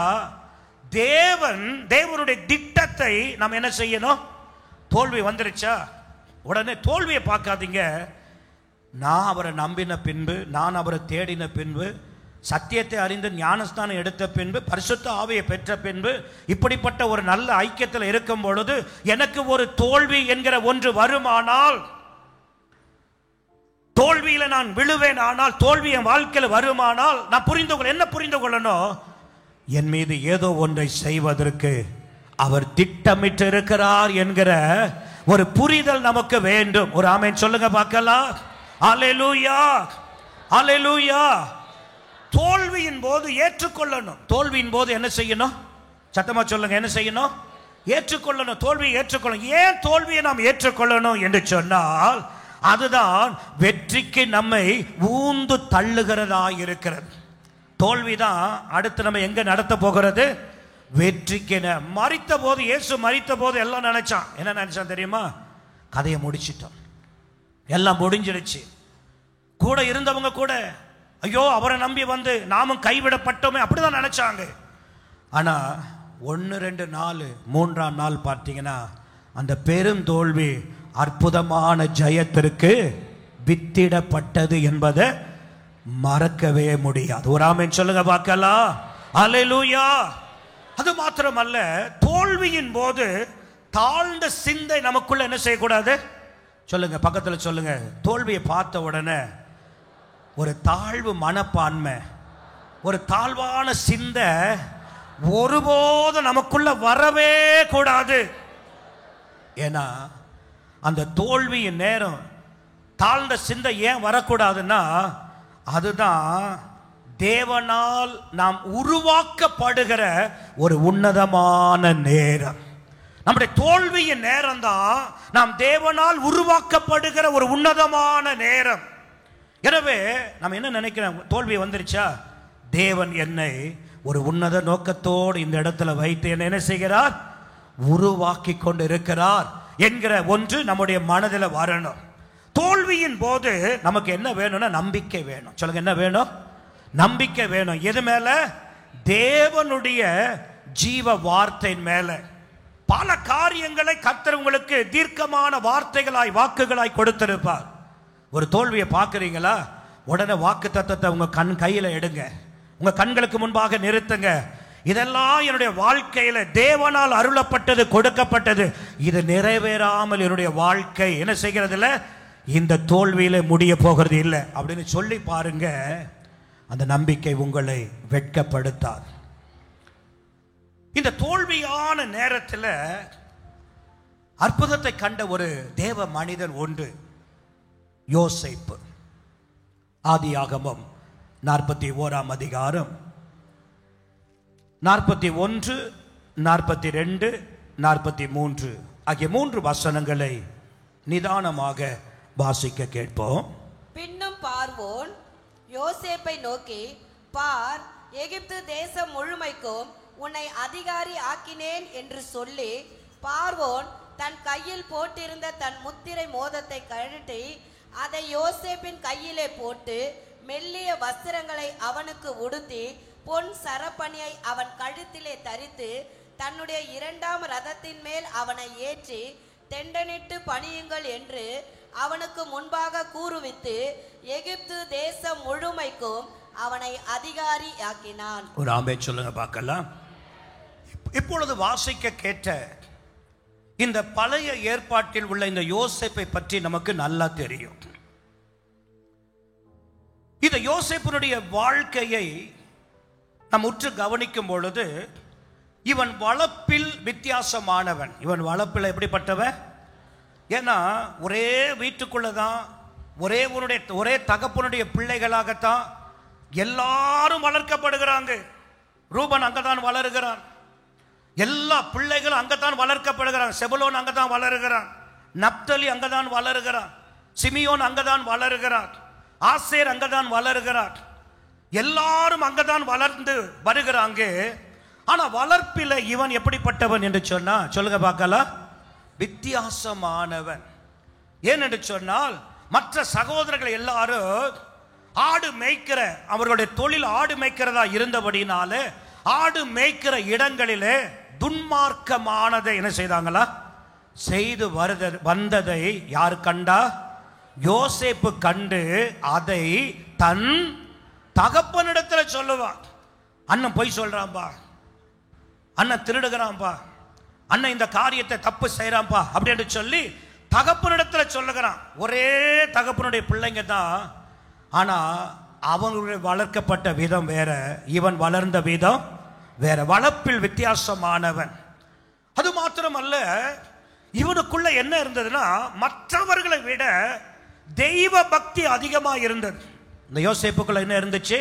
தேவனுடைய திட்டத்தை நாம் என்ன செய்யணும். தோல்வி வந்துருச்சா, உடனே தோல்வியை பார்க்காதீங்க. நான் அவரை நம்பின பின்பு, நான் அவரை தேடின பின்பு, சத்தியத்தை அறிந்து ஞானஸ்தானம் எடுத்த பின்பு, பரிசுத்த ஆவியை பெற்ற பின்பு, இப்படிப்பட்ட ஒரு நல்ல ஐக்கியத்தில் இருக்கும் பொழுது எனக்கு ஒரு தோல்வி என்கிற ஒன்று வருமானால், தோல்வியில நான் விழுவேன் ஆனால், தோல்வி என் வாழ்க்கையில் வருமானால், நான் என்ன புரிந்து கொள்ளணும்? என் மீது ஏதோ ஒன்றை செய்வதற்கு அவர் திட்டமிட்டு இருக்கிறார் என்கிற ஒரு புரிதல் நமக்கு வேண்டும். ஒரு ஆமென் சொல்லுங்க பார்க்கலாம். அல்லேலூயா, அல்லேலூயா. தோல்வியின் போது ஏற்றுக்கொள்ளணும். தோல்வியின் போது என்ன செய்யணும்? சத்தமா சொல்லுங்க, என்ன செய்யணும்? ஏற்றுக்கொள்ளணும். தோல்வியை ஏற்றுக்கொள்ளணும். ஏன் தோல்வியை நாம் ஏற்றுக்கொள்ளணும் என்று சொன்னால், அதுதான் வெற்றிக்கு நம்மை ஊந்து தள்ளுகிறதா இருக்கிறது. தோல்விதான் அடுத்து நம்ம எங்க நடத்த போகிறது? வெற்றிக்கு. மரித்த போது, இயேசு மரித்த போது எல்லாம் நினைச்சான். என்ன நினைச்சான் தெரியுமா? கதையை முடிச்சிட்டோம், எல்லாம் முடிஞ்சிருச்சு. கூட இருந்தவங்க கூட ஐயோ அவரை நம்பி வந்து நாமும் கைவிடப்பட்டோமே அப்படிதான் நினைச்சாங்க. ஆனா 1 2 4 3ஆம் நாள் பார்த்தீங்கன்னா அந்த பெரும் தோல்வி அற்புதமான ஜெயத்திற்கு வித்திடப்பட்டது என்பதை மறக்கவே முடியாது. ஒரு ஆமென் சொல்லுங்க பார்க்கலாம். அல்லேலூயா. அது மாத்திரமல்ல, தோல்வியின் போது தாழ்ந்த சிந்தை நமக்குள்ள என்ன செய்யக்கூடாது? சொல்லுங்க, பக்கத்துல சொல்லுங்க. தோல்வியை பார்த்த உடனே ஒரு தாழ்வு மனப்பான்மை, ஒரு தாழ்வான சிந்தை ஒருபோது நமக்குள்ள வரவே கூடாது. ஏன்னா அந்த தோல்வியின் நேரம் தாழ்ந்த சிந்தை ஏன் வரக்கூடாதுன்னா, அதுதான் தேவனால் நாம் உருவாக்கப்படுகிற ஒரு உன்னதமான நேரம். நம்முடைய தோல்வியின் நேரம் தான் நாம் தேவனால் உருவாக்கப்படுகிற ஒரு உன்னதமான நேரம். எனவே நம்ம என்ன நினைக்கிறோம்? தோல்வி வந்துருச்சா, தேவன் என்னை ஒரு உன்னத நோக்கத்தோடு இந்த இடத்துல வைத்து என்ன செய்கிறார்? உருவாக்கி கொண்டு இருக்கிறார் என்கிற ஒன்று நம்முடைய மனதில் வரணும். தோல்வியின் போது நமக்கு என்ன வேணும்னா நம்பிக்கை வேணும். சொல்லுங்க, என்ன வேணும்? நம்பிக்கை வேணும். எது மேல? தேவனுடைய ஜீவ வார்த்தை மேல. பல காரியங்களை கர்த்தர் உங்களுக்கு தீர்க்கமான வார்த்தைகளாய், வாக்குகளாய் கொடுத்திருப்பார். ஒரு தோல்வியை பார்க்குறீங்களா, உடனே வாக்கு தத்தத்தை உங்க கையில எடுங்க, உங்க கண்களுக்கு முன்பாக நிறுத்துங்க. இதெல்லாம் என்னுடைய வாழ்க்கையில தேவனால் அருளப்பட்டது, கொடுக்கப்பட்டது. இது நிறைவேறாமல் என்னுடைய வாழ்க்கை என்ன செய்கிறதுல, இந்த தோல்வியில முடிய போகிறது இல்லை அப்படின்னு சொல்லி பாருங்க. அந்த நம்பிக்கை உங்களை வெட்கப்படுத்தாது. இந்த தோல்வியான நேரத்தில் அற்புதத்தை கண்ட ஒரு தேவ மனிதன் உண்டு, யோசேப்பு. ஆதியாகமம் 41ஆம் அதிகாரம் 41, 42, 43 ஆகிய 3 வசனங்களை நிதானமாக வாசிக்க கேட்போம். பின்னும் பார்வோன் யோசேப்பை நோக்கி, பார், எகிப்து தேசம் முழுமைக்கும் உன்னை அதிகாரி ஆக்கினேன் என்று சொல்லி, பார்வோன் தன் கையில் போட்டிருந்த தன் முத்திரை மோதத்தை கழட்டி அதை யோசேப்பின் கையிலே போட்டு மெல்லிய வஸ்திரங்களை அவனுக்கு உடுத்தி பொன் சரப்பணியை அவன் கழுத்திலே தரித்து தன்னுடைய 2ஆம் ரதத்தின் மேல் அவனை ஏற்றி தெண்டனிட்டு பணியுங்கள் என்று அவனுக்கு முன்பாக கூறுவித்து எகிப்து தேசம் முழுமைக்கும் அவனை அதிகாரி ஆக்கினான். ஒரு ஆமென் சொல்லுங்க பார்க்கலாம். இப்பொழுது வாசிக்க கேட்ட இந்த பழைய ஏற்பாட்டில் உள்ள இந்த யோசேப்பை பற்றி நமக்கு நல்லா தெரியும். இந்த யோசேப்பினுடைய வாழ்க்கையை நாம் உற்று கவனிக்கும் பொழுது, இவன் வளர்ப்பில் வித்தியாசமானவன். இவன் வளர்ப்பில் எப்படிப்பட்டவன்? ஏன்னா ஒரே வீட்டுக்குள்ளதான், ஒரே தகப்பனுடைய பிள்ளைகளாகத்தான் எல்லாரும் வளர்க்கப்படுகிறாங்க. ரூபன் அங்கதான் வளருகிறான், எல்லா பிள்ளைகளும் அங்கதான் வளர்க்கப்படுகிறான். செபுலோன் அங்கதான் வளருகிறான், நப்தலி அங்கதான் வளருகிறான், சிமியோன் அங்கதான் வளருகிறான், ஆசேர் அங்கதான் வளருகிறான். எல்லாரும் அங்கதான் வளர்ந்து வருகிறாங்க. ஆனா வளர்ப்பில இவன் எப்படிப்பட்டவன் என்று சொன்னா, சொல்லுங்க பார்க்கலாம், வித்தியாசமானவன். ஏன் என்று சொன்னால், மற்ற சகோதரர்கள் எல்லாரும் ஆடு மேய்க்கிற, அவர்களுடைய தொழில் ஆடு மேய்க்கிறதா இருந்தபடினாலே ஆடு மேய்க்கிற இடங்களிலே துன்மார்க்கமானதை என்ன செய்தாங்களா? செய்து வந்ததை யார் கண்டா? யோசேப்பு கண்டு அதை தன் தகப்பனிடத்துல சொல்லுவான். அண்ணன் பொய் சொல்றான்பா, அண்ணன் திருடுகிறான்பா, அண்ணன் இந்த காரியத்தை தப்பு செய்யறான்பா அப்படின்னு சொல்லி தகப்பனிடத்துல சொல்லுகிறான். ஒரே தகப்பனுடைய பிள்ளைங்க தான், ஆனா அவனுடைய வளர்க்கப்பட்ட விதம் வேற, இவன் வளர்ந்த விதம் வேற, வளர்ப்பில் வித்தியாசமானவன். அது மாத்திரமல்ல, இவனுக்குள்ள என்ன இருந்ததுன்னா மற்றவர்களை விட தெய்வ பக்தி அதிகமா இருந்தது. இந்த யோசேப்புக்குள்ள என்ன இருந்துச்சு?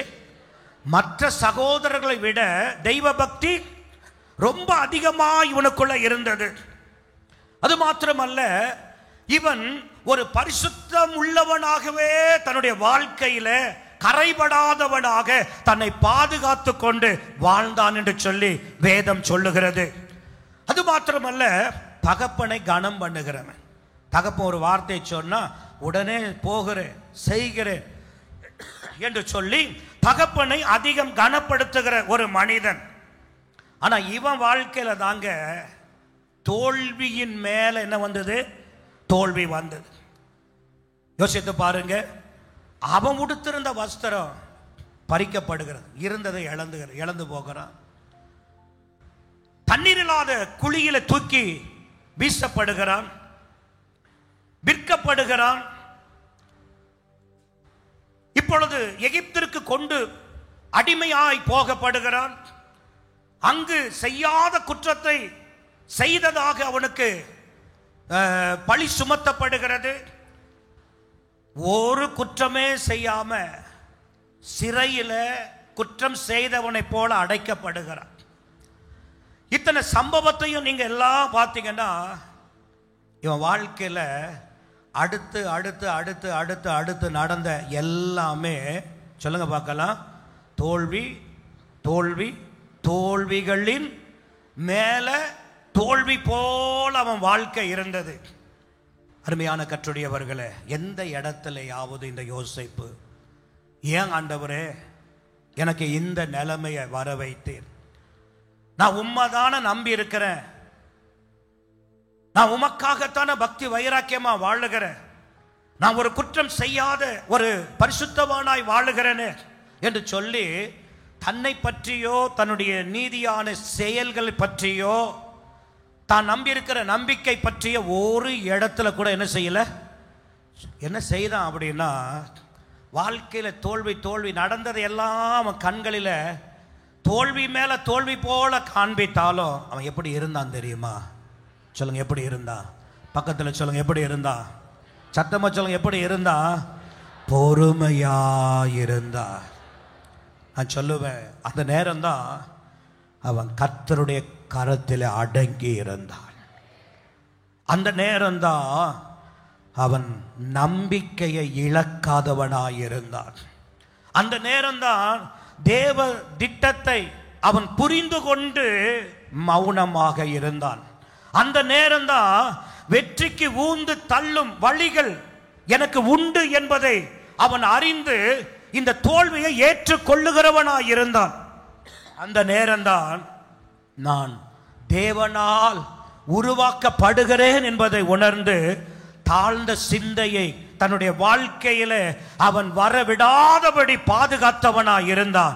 மற்ற சகோதரர்களை விட தெய்வ பக்தி ரொம்ப அதிகமா இவனுக்குள்ள இருந்தது. அது மாத்திரமல்ல, இவன் ஒரு பரிசுத்தம் உள்ளவனாகவே தன்னுடைய வாழ்க்கையில கரைபடாதவனாக தன்னை பாதுகாத்து கொண்டு வாழ்ந்தான் என்று சொல்லி வேதம் சொல்லுகிறது. அது மாத்திரமல்ல, தகப்பனை கனம் பண்ணுகிறவன். தகப்பன் ஒரு வார்த்தை சொன்னா உடனே போகிறேன் செய்கிறேன் என்று சொல்லி தகப்பனை அதிகம் கனப்படுத்துகிற ஒரு மனிதன். ஆனா இவன் வாழ்க்கையில தாங்க தோல்வியின் மேல என்ன வந்தது? தோல்வி வந்தது. யோசித்து பாருங்க, அவன் உடுத்திருந்த வஸ்திரம் பறிக்கப்படுகிறது, இருந்ததை இழந்து போகிறான். தண்ணீர் இல்லாத குழியில தூக்கி வீசப்படுகிறான், விற்கப்படுகிறான். இப்பொழுது எகிப்திற்கு கொண்டு அடிமையாய் போகப்படுகிறான். அங்கு செய்யாத குற்றத்தை செய்ததாக அவனுக்கு பழி சுமத்தப்படுகிறது. ஒரு குற்றமே செய்யாம சிறையில் குற்றம் செய்தவனை போல அடைக்கப்படுகிறான். இத்தனை சம்பவத்தையும் நீங்க எல்லாம் பார்த்தீங்கன்னா இவன் வாழ்க்கையில அடுத்து அடுத்து அடுத்து அடுத்து அடுத்து நடந்த எல்லாமே சொல்லுங்க பார்க்கலாம், தோல்வி தோல்வி தோல்விகளின் மேல தோல்வி போல அவன் வாழ்க்கை இருந்தது. அருமையான கர்த்தருடையவர்களே, எந்த இடத்துலயாவது இந்த யோசேப்பு ஏன் ஆண்டவரே எனக்கு இந்த நிலைமையை வர வைத்தீர், நான் உண்மைதான நம்பி இருக்கிறேன், நான் உமக்காகத்தான பக்தி வைராக்கியமா வாழுகிறேன், நான் ஒரு குற்றம் செய்யாத ஒரு பரிசுத்தவானாய் வாழுகிறேன் என்று சொல்லி தன்னை பற்றியோ தன்னுடைய நீதியான செயல்களை பற்றியோ தான் நம்பியிருக்கிற நம்பிக்கை பற்றிய ஒரு இடத்துல கூட என்ன செய்யல, என்ன செய்தான் அப்படின்னா, வாழ்க்கையில தோல்வி தோல்வி நடந்ததை எல்லாம் அவன் கண்களில் தோல்வி மேல தோல்வி போல காண்பித்தாலும் அவன் எப்படி இருந்தான் தெரியுமா? சொல்லுங்க, எப்படி இருந்தான்? பக்கத்தில் சொல்லுங்க, எப்படி இருந்தா? சத்தமா சொல்லுங்க, எப்படி இருந்தா? பொறுமையா இருந்தா. நான் சொல்லுவேன், அந்த நேரம்தான் அவன் கர்த்தருடைய கரத்தில் அடங்கி இருந்தான். அந்த நேரம்தான் அவன் நம்பிக்கையை இழக்காதவனாயிருந்தான். அந்த நேரம்தான் தேவ திட்டத்தை அவன் புரிந்து கொண்டு மௌனமாக இருந்தான். அந்த நேரம்தான் வெற்றிக்கு ஊந்து தள்ளும் வழிகள் எனக்கு உண்டு என்பதை அவன் அறிந்து இந்த தோல்வியை ஏற்றுக்கொள்ளுகிறவனாய் இருந்தான். அந்த நேரம்தான் நான் தேவனால் உருவாக்கப்படுகிறேன் என்பதை உணர்ந்து தாழ்ந்த சிந்தையை தன்னுடைய வாழ்க்கையில அவன் வரவிடாதபடி பாதுகாத்தவனாய் இருந்தான்.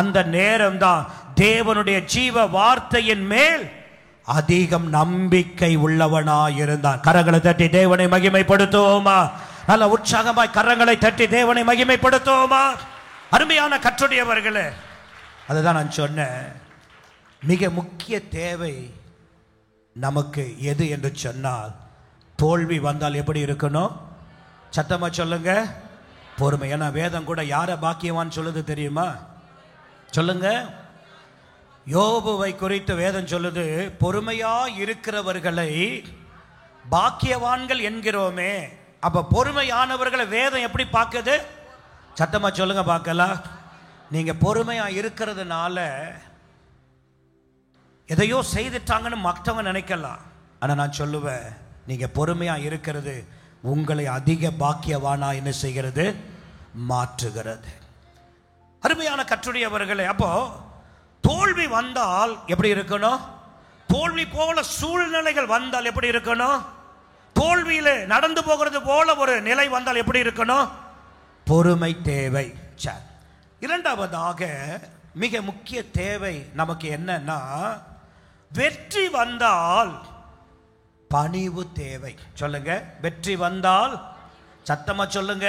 அந்த நேரம்தான் தேவனுடைய ஜீவ வார்த்தையின் மேல் அதிகம் நம்பிக்கை உள்ளவனாய் இருந்தான். கரங்களை தட்டி தேவனை மகிமைப்படுத்துவோமா? நல்ல உற்சாகமாய் கரங்களை தட்டி தேவனை மகிமைப்படுத்துவோமா? அருமையான கர்த்தருடையவர்களே, அதுதான் நான் சொன்னேன், மிக முக்கிய தேவை நமக்கு எது என்று சொன்னால், தோல்வி வந்தால் எப்படி இருக்கணும்? சத்தமா சொல்லுங்க, பொறுமை. ஏன்னா வேதம் கூட யாரை பாக்கியவான் சொல்லுது தெரியுமா? சொல்லுங்க, யோபுவை குறித்து வேதம் சொல்லுது, பொறுமையா இருக்கிறவர்களை பாக்கியவான்கள் என்கிறோமே. அப்ப பொறுமையானவர்களை வேதம் எப்படி பார்க்குது? சத்தமா சொல்லுங்க பார்க்கலாம். நீங்க பொறுமையா இருக்கிறதுனால எதையோ செய்துட்டாங்கன்னு மற்றவங்க நினைக்கலாம். ஆனா நான் சொல்லுவேன், நீங்க பொறுமையா இருக்கிறது உங்களை அதிக பாக்கியவானா என்ன செய்கிறது? மாற்றுகிறது. அருமையான கர்த்தருடையவர்களே, அப்போ தோல்வி வந்தால் எப்படி இருக்கணும்? தோல்வி போல சூழ்நிலைகள் வந்தால் எப்படி இருக்கணும்? தோல்வியில நடந்து போகிறது போல ஒரு நிலை வந்தால் எப்படி இருக்கணும்? பொறுமை தேவை. இரண்டாவதாக மிக முக்கிய தேவை நமக்கு என்னன்னா, வெற்றி வந்தால் பணிவு தேவை. சொல்லுங்க, வெற்றி வந்தால் சத்தமா சொல்லுங்க,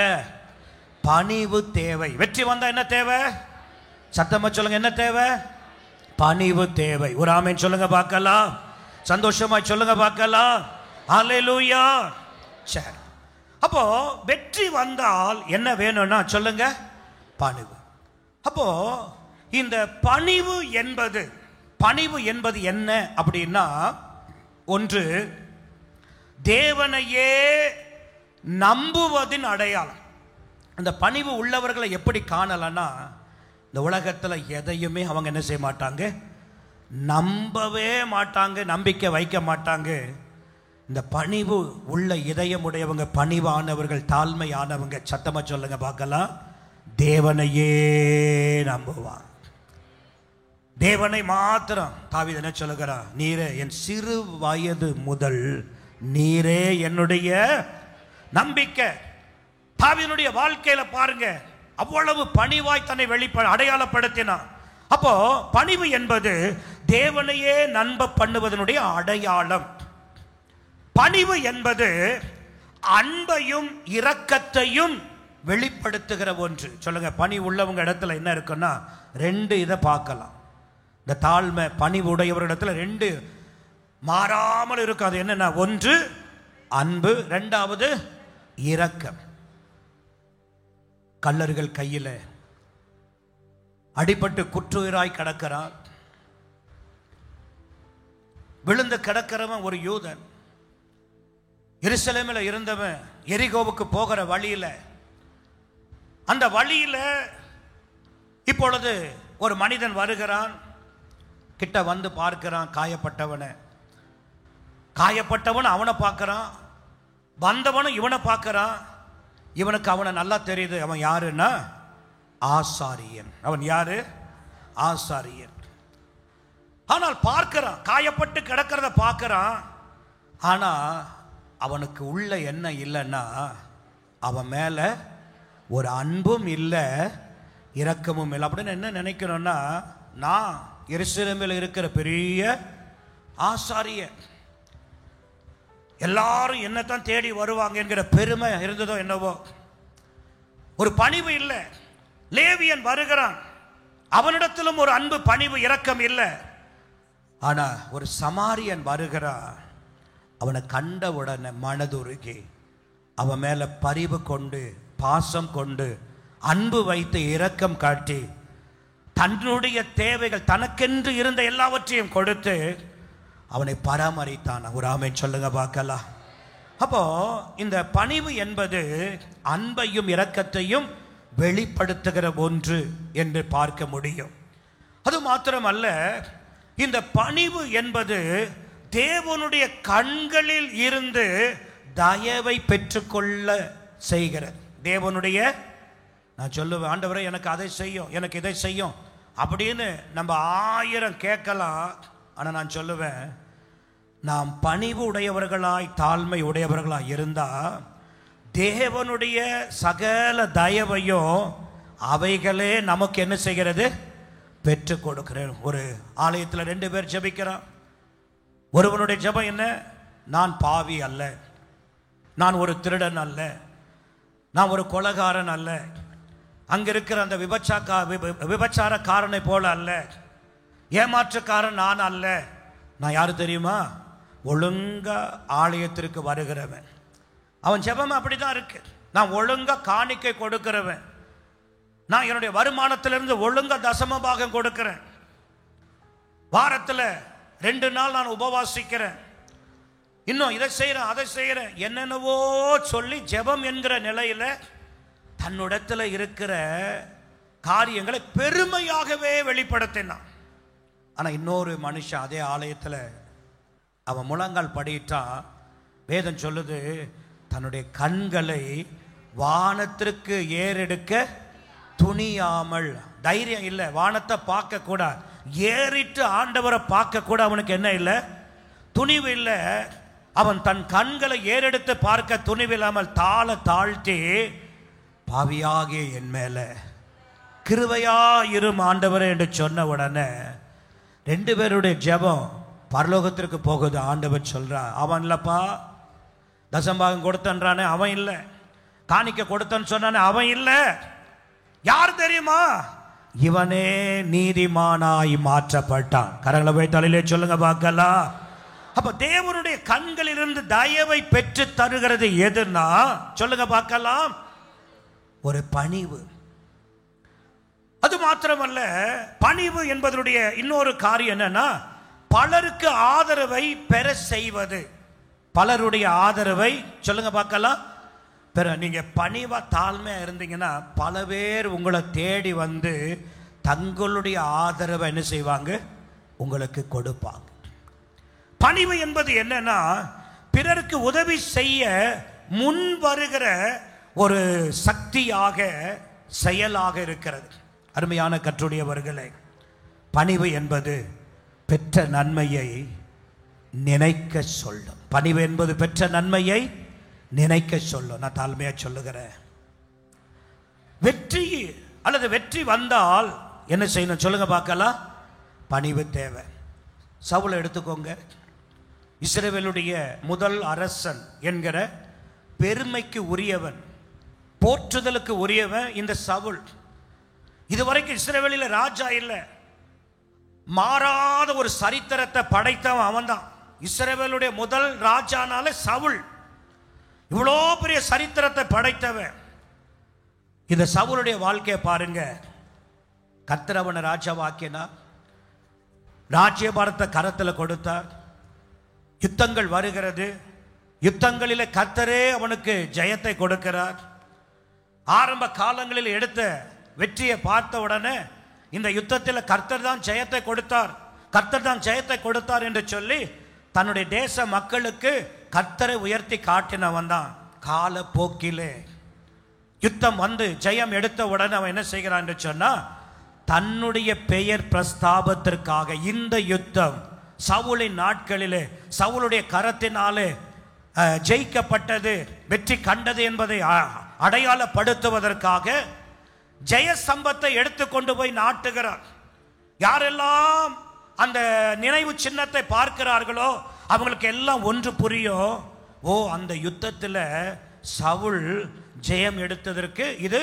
பணிவு தேவை. வெற்றி வந்தா என்ன தேவை? சத்தமா சொல்லுங்க, என்ன தேவை? பணிவு தேவை. ஒரு ஆமென் சொல்லுங்க பார்க்கலாம். சந்தோஷமா சொல்லுங்க பார்க்கலாம். ஹல்லேலூயா. சரி, அப்போ வெற்றி வந்தால் என்ன வேணும்னா சொல்லுங்க, பணிவு. அப்போ இந்த பணிவு என்பது என்ன அப்படின்னா, ஒன்று தேவனையே நம்புவதின் அடையாளம். அந்த பணிவு உள்ளவர்களை எப்படி காணலன்னா, இந்த உலகத்தில் எதையுமே அவங்க என்ன செய்ய மாட்டாங்க, நம்பவே மாட்டாங்க, நம்பிக்கை வைக்க மாட்டாங்க. இந்த பணிவு உள்ள இதயமுடையவங்க, பணிவானவர்கள், தாழ்மையானவங்க, சத்தமா சொல்லுங்க பார்க்கலாம், தேவனையே நம்புவான். தேவனை மாத்திரம். தாவீது என்ன சொல்லுகிறான்? நீரே என் சிறு வயது முதல் நீரே என்னுடைய நம்பிக்கை. தாவீதுடைய வாழ்க்கையில பாருங்க, அவ்வளவு பணிவாய் தன்னை அடையாளப்படுத்தினான். அப்போ பணிவு என்பது தேவனையே நம்ப பண்ணுவதனுடைய அடையாளம். பணிவு என்பது அன்பையும் இரக்கத்தையும் வெளிப்படுத்துகிற ஒன்று. சொல்லுங்க, பணி உள்ளவங்க இடத்துல என்ன இருக்குன்னா, ரெண்டு இதை பார்க்கலாம். இந்த தாழ்மை பணிவு உடையவரிடத்துல ரெண்டு மாறாமல் இருக்கும். அது என்னன்னா, ஒன்று அன்பு, இரண்டாவது இரக்கம். கல்லர்கள் கையில் அடிபட்டு குற்றுயிராய் கிடக்கிறான். விழுந்து கிடக்கிறவன் ஒரு யூதன். எருசலேமில் இருந்தவன் எரிகோவுக்கு போகிற வழியில, அந்த வழியில இப்பொழுது ஒரு மனிதன் வருகிறான். கிட்ட வந்து பார்க்கிறான் காயப்பட்டவன் அவனை பார்க்கிறான், வந்தவனும் இவனை பார்க்கிறான். இவனுக்கு அவனை நல்லா தெரியுது, அவன் யாருன்னா ஆசாரியன். அவன் யாரு? ஆசாரியன். ஆனால் பார்க்கிறான், காயப்பட்டு கிடக்கிறத பார்க்கிறான். ஆனா அவனுக்கு உள்ள என்ன இல்லைன்னா, அவன் மேல ஒரு அன்பும் இல்லை, இரக்கமும் இல்லை. அப்படின்னு என்ன நினைக்கணும்னா, நான் எருசலேமில் இருக்கிற பெரிய ஆசாரியன், எல்லாரும் என்னத்தான் தேடி வருவாங்க என்கிற பெருமை இருந்ததோ என்னவோ. ஒரு பணிவு இல்லை. லேவியன் வருகிறான், அவனிடத்திலும் ஒரு அன்பு, பணிவு, இரக்கம் இல்லை. ஆனா ஒரு சமாரியன் வருகிறான், அவனை கண்டவுடனே மனதுருகி அவன் மேல பரிவு கொண்டு, பாசம் கொண்டு, அன்பு வைத்து, இரக்கம் காட்டி, தன்னுடைய தேவைகள், தனக்கென்று இருந்த எல்லாவற்றையும் கொடுத்து அவனை பராமரித்தான். ஒரு ஆமென் சொல்லுங்க பார்க்கலாம். அப்போ இந்த பணிவு என்பது அன்பையும் இரக்கத்தையும் வெளிப்படுத்துகிற ஒன்று என்று பார்க்க முடியும். அது மாத்திரமல்ல, இந்த பணிவு என்பது தேவனுடைய கண்களில் இருந்து தயவை பெற்றுக்கொள்ள செய்கிறது. தேவனுடைய, நான் சொல்லுவேன், ஆண்டவரே எனக்கு அதை செய்யும், எனக்கு இதை செய்யும் அப்படின்னு நம்ம 1000 கேட்கலாம். ஆனால் நான் சொல்லுவேன், நாம் பணிவு உடையவர்களாய், தாழ்மை உடையவர்களாய் இருந்தா தேவனுடைய சகல தயவையும் அவைகளே நமக்கு என்ன செய்கிறது? பெற்று கொடுக்கிறேன். ஒரு ஆலயத்தில் 2 பேர் ஜெபிக்கிறான். ஒருவனுடைய ஜெபம் என்ன? நான் பாவி அல்ல, நான் ஒரு திருடன் அல்ல, நான் ஒரு கொலைகாரன் அல்ல, அங்க இருக்கிற அந்த விபச்சாரக்காரனை போல அல்ல, ஏமாற்றுக்காரன் நான் அல்ல. நான் யாரு தெரியுமா? ஒழுங்கா ஆலயத்திற்கு வருகிறவன். அவன் ஜெபம் அப்படிதான் இருக்கு. நான் ஒழுங்கா காணிக்கை கொடுக்கிறவன், நான் என்னுடைய வருமானத்திலிருந்து ஒழுங்கா தசம பாகம் கொடுக்கிறேன், வாரத்தில் 2 நாள் நான் உபவாசிக்கிறேன், இன்னும் இதை செய்கிறேன், அதை செய்கிறேன், என்னென்னவோ சொல்லி ஜெபம் என்கிற நிலையில தன்னிடத்தில் இருக்கிற காரியங்களை பெருமையாகவே வெளிப்படுத்தினான். ஆனால் இன்னொரு மனுஷன் அதே ஆலயத்தில் அவன் முழங்கால் படிட்டான். வேதம் சொல்லுது, தன்னுடைய கண்களை வானத்திற்கு ஏறெடுக்க துணியாமல், தைரியம் இல்லை, வானத்தை பார்க்க கூட ஏறிட்டு ஆண்டவரை பார்க்க கூட அவனுக்கு என்ன இல்லை, துணிவு இல்லை. அவன் தன் கண்களை ஏறெடுத்து பார்க்க துணிவில்லாமல் தாழ்த்தி, பாவியாகிய என் மேல கிருபையா இரும் ஆண்டவரே என்று சொன்ன உடனே 2 பேருடைய ஜெபம் பரலோகத்திற்கு போகுது. ஆண்டவர் சொல்றான், அவன் இல்லப்பா. தசம்பாகம் கொடுத்தன்றானே அவன் இல்லை, காணிக்க கொடுத்தன்னு சொன்னானே அவன் இல்லை. யார் தெரியுமா? இவனே நீதிமானாய் மாற்றப்பட்டான். கரங்களை போய் தலையிலே சொல்லுங்க பார்க்கலாம். அப்ப தேவனுடைய கண்களிலிருந்து தயவை பெற்று தருகிறது எதுனா சொல்லுங்க பார்க்கலாம், ஒரு பணிவு. அது மாத்திரமல்ல, பணிவு என்பதனுடைய இன்னொரு காரியம் என்னன்னா, பலருக்கு ஆதரவை பெற செய்வது. பலருடைய ஆதரவை சொல்லுங்க பார்க்கலாம் பெற. நீங்க பணிவா தாழ்மையா இருந்தீங்கன்னா பல பேர் உங்களை தேடி வந்து தங்களுடைய ஆதரவை என்ன செய்வாங்க, உங்களுக்கு கொடுப்பாங்க. பணிவு என்பது என்னன்னா, பிறருக்கு உதவி செய்ய முன் வருகிற ஒரு சக்தியாக செயலாக இருக்கிறது. அருமையான கர்த்தருடையவர்களே, பணிவு என்பது பெற்ற நன்மையை நினைக்க சொல்லும். பணிவு என்பது பெற்ற நன்மையை நினைக்க சொல்லும். நான் தாழ்மையா சொல்லுகிறேன். வெற்றி அல்லது வெற்றி வந்தால் என்ன செய்யணும் சொல்லுங்க பார்க்கலாம், பணிவு தேவை. சவுலை எடுத்துக்கோங்க. இஸ்ரவேலுடைய முதல் அரசன் என்கிற பெருமைக்கு உரியவன், போற்றுதலுக்கு உரியவன் இந்த சவுல். இதுவரைக்கும் இஸ்ரவேலில் ராஜா இல்லை, மாறாத ஒரு சரித்திரத்தை படைத்தவன் அவன்தான். இஸ்ரவேலுடைய முதல் ராஜானால சவுல். இவ்வளோ பெரிய சரித்திரத்தை படைத்தவன். இந்த சவுலுடைய வாழ்க்கையை பாருங்க. கர்த்தர் அவனை ராஜாவாக்கினார், ராஜ்யபாரத்தை கரத்தில் கொடுத்தார். யுத்தங்கள் வருகிறது, யுத்தங்களில் கர்த்தரே அவனுக்கு ஜெயத்தை கொடுக்கிறார். ஆரம்ப காலங்களில் எடுத்த வெற்றியை பார்த்த உடனே இந்த யுத்தத்தில் கர்த்தர் தான் ஜெயத்தை கொடுத்தார், கர்த்தர் தான் ஜெயத்தை கொடுத்தார் என்று சொல்லி தன்னுடைய தேச மக்களுக்கு கர்த்தரை உயர்த்தி காட்டினவன் தான். காலப்போக்கிலே யுத்தம் வந்து ஜெயம் எடுத்த உடனே அவன் என்ன செய்கிறான் என்று சொன்னா, தன்னுடைய பெயர் பிரஸ்தாபத்திற்காக இந்த யுத்தம் சவுலின் நாட்களிலே சவுலுடைய கரத்தினாலே ஜெயிக்கப்பட்டது, வெற்றி கண்டது என்பதை அடையாளப்படுத்துவதற்காக ஜெய சம்பத்தை எடுத்துக்கொண்டு போய் நாட்டுகிறார். யாரெல்லாம் அந்த நினைவு சின்னத்தை பார்க்கிறார்களோ அவங்களுக்கு எல்லாம் ஒன்று புரியும், ஓ அந்த யுத்தத்தில் சவுல் ஜெயம் எடுத்ததற்கு இது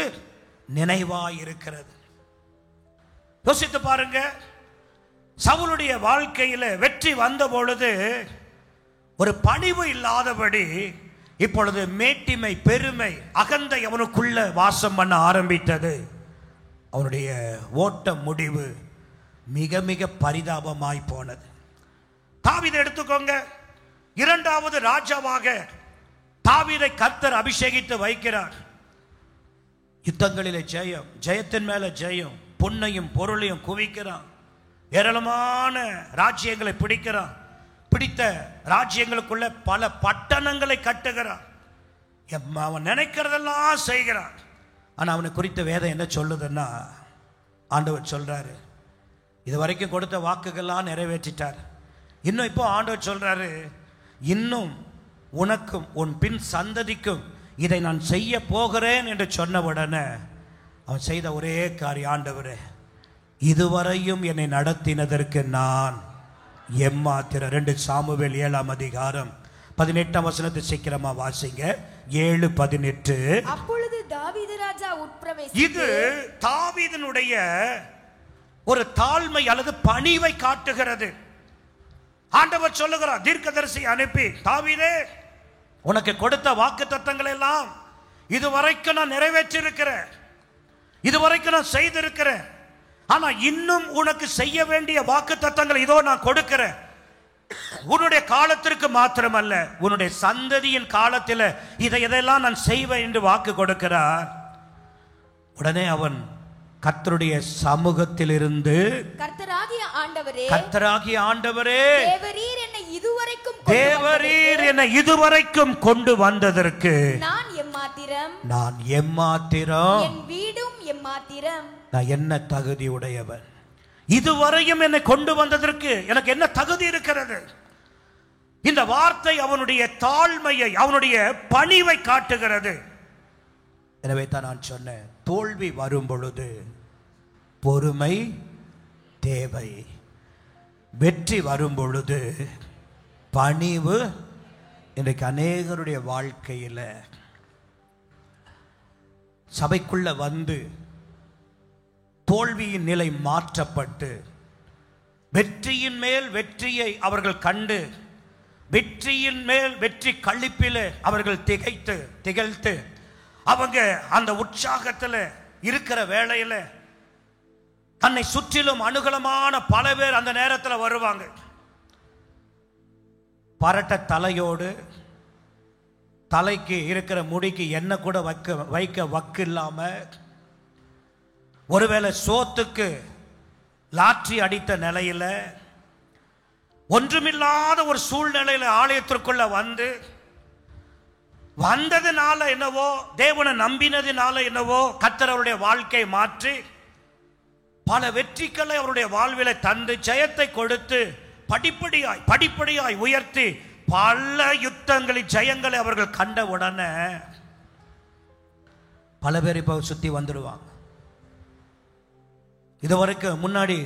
நினைவாய் இருக்கிறது. யோசித்து பாருங்க, சவுலுடைய வாழ்க்கையில் வெற்றி வந்த பொழுது ஒரு பணிவு இல்லாதபடி இப்பொழுது மேட்டிமை, பெருமை, அகந்தை அவனுக்குள்ள வாசம் பண்ண ஆரம்பித்தது. அவனுடைய ஓட்ட முடிவு மிக மிக பரிதாபமாய் போனது. தாவீதை எடுத்துக்கோங்க. 2வது ராஜாவாக தாவீதை கர்த்தர் அபிஷேகித்து வைக்கிறார். யுத்தங்களிலே ஜெயம், ஜெயத்தின் மேல ஜெயம், பொன்னையும் பொருளையும் குவிக்கிறான். ஏராளமான ராஜ்யங்களை பிடிக்கிறான். பிடித்த ராஜ்யங்களுக்குள்ள பல பட்டணங்களை கட்டுகிறான். அவன் நினைக்கிறதெல்லாம் செய்கிறான். ஆனா அவனை குறித்த வேதம் என்ன சொல்லுதுன்னா, ஆண்டவர் சொல்றாரு, இது வரைக்கும் கொடுத்த வாக்குகள்லாம் நிறைவேற்றிட்டார். இன்னும் இப்போ ஆண்டவர் சொல்றாரு, இன்னும் உனக்கும் உன் பின் சந்ததிக்கும் இதை நான் செய்ய போகிறேன் என்று சொன்ன உடனே அவன் செய்த ஒரே காரியம், ஆண்டவரே இதுவரையும் என்னை நடத்தினதற்கு நான் எம்மாத்திர. 2 சாமுவேல் 7ஆம் அதிகாரம் 18ஆம் வசனத்தை சீக்கிரமா வாசிங்க. 7:18. அப்பொழுது தாவீது ராஜா உட்பிரவேசித்து, இது தாவீதினுடைய ஒரு தாழ்மை அல்லது பணிவை காட்டுகிறது. ஆண்டவர் சொல்லுகிறார், தீர்க்கதரிசி அனுப்பி, தாவீதே உனக்கு கொடுத்த வாக்கு தத்தங்கள் எல்லாம் இதுவரைக்கும் நான் நிறைவேற்றிருக்கிறேன், இதுவரைக்கும் நான் செய்திருக்கிறேன். ஆனா இன்னும் உனக்கு செய்ய வேண்டிய வாக்கு தத்தங்கள் இதோ நான் கொடுக்கிறேன். உன்னுடைய காலத்திற்கு மாத்திரமல்ல, உன்னுடைய சந்ததியின் காலத்தில் இதையெல்லாம் நான் செய்வேன் என்று வாக்கு கொடுக்கிறார். உடனே அவன் கர்த்தருடைய சமூகத்தில் இருந்து, கர்த்தராகிய ஆண்டவரே தேவரீர் என்னை இதுவரைக்கும் கொண்டு வந்ததற்கு நான் எம்மாத்திரம், என் வீடும் எம்மாத்திரம். நான் என்ன தகுதி உடையவன்? இதுவரையும் என்னை கொண்டு வந்ததற்கு எனக்கு என்ன தகுதி இருக்கிறது? இந்த வார்த்தை அவனுடைய தாழ்மையை, அவனுடைய பணிவை காட்டுகிறது. எனவே தான் நான் சொன்னேன், தோல்வி வரும் பொழுது பொறுமை தேவை, வெற்றி வரும் பொழுது பணிவு. இன்றைக்கு அநேகருடைய வாழ்க்கையில் சபைக்குள்ள வந்து தோல்வியின் நிலை மாற்றப்பட்டு வெற்றியின் மேல் வெற்றியை அவர்கள் கண்டு வெற்றியின் மேல் வெற்றி களிப்பில் அவர்கள் திகைத்து அவங்க அந்த உற்சாகத்தில் இருக்கிற வேளையில் தன்னை சுற்றிலும் அனுகூலமான பல பேர் அந்த நேரத்தில் வருவாங்க. பரட்ட தலையோடு, தலைக்கு இருக்கிற முடிக்கு என்ன கூட வைக்க வக்கு இல்லாம, ஒருவேளை சோத்துக்கு லாற்றி அடித்த நிலையில, ஒன்றுமில்லாத ஒரு சூழ்நிலையில ஆலயத்திற்குள்ள வந்ததுனால என்னவோ, தேவனை நம்பினதுனால என்னவோ, கர்த்தர் அவருடைய வாழ்க்கை மாற்றி பல வெற்றிகளை அவருடைய வாழ்வில தந்து ஜெயத்தை கொடுத்து படிப்படியாய் உயர்த்தி பல யுத்தங்களின் ஜெயங்களை அவர்கள் கண்ட உடனே பல பேர் இப்ப சுத்தி வந்துடுவாங்க. இதுவரைக்கும் முன்னாடி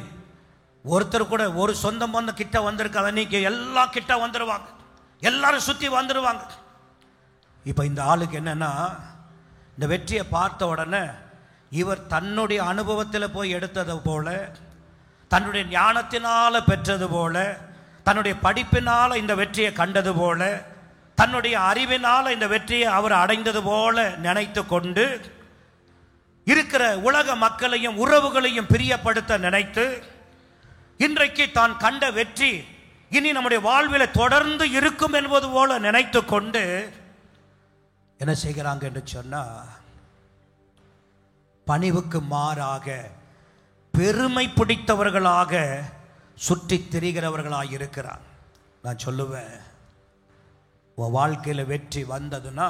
ஒருத்தர் கூட ஒரு சொந்தம் வந்து கிட்ட வந்திருக்காங்க, இன்னைக்கு எல்லாம் கிட்ட வந்துடுவாங்க, எல்லாரும் சுத்தி வந்துடுவாங்க. இப்ப இந்த ஆளுக்கு என்னன்னா, இந்த வெற்றியை பார்த்த உடனே இவர் தன்னுடைய அனுபவத்தில் போய் எடுத்தது போல, தன்னுடைய ஞானத்தினால பெற்றது போல, தன்னுடைய படிப்பினால இந்த வெற்றியை கண்டது போல, தன்னுடைய அறிவினால இந்த வெற்றியை அவர் அடைந்தது போல நினைத்து கொண்டு இருக்கிற உலக மக்களையும் உறவுகளையும் பிரியப்படுத்த நினைத்து, இன்றைக்கு தான் கண்ட வெற்றி இனி நம்முடைய வாழ்வில் தொடர்ந்து இருக்கும் என்பது போல நினைத்து கொண்டு என்ன செய்கிறாங்க என்று சொன்னா, பணிவுக்கு மாறாக பெருமை பிடித்தவர்களாக சுற்றி திரிகிறவர்களாக இருக்கிறார். நான் சொல்லுவேன், உன் வாழ்க்கையில் வெற்றி வந்ததுன்னா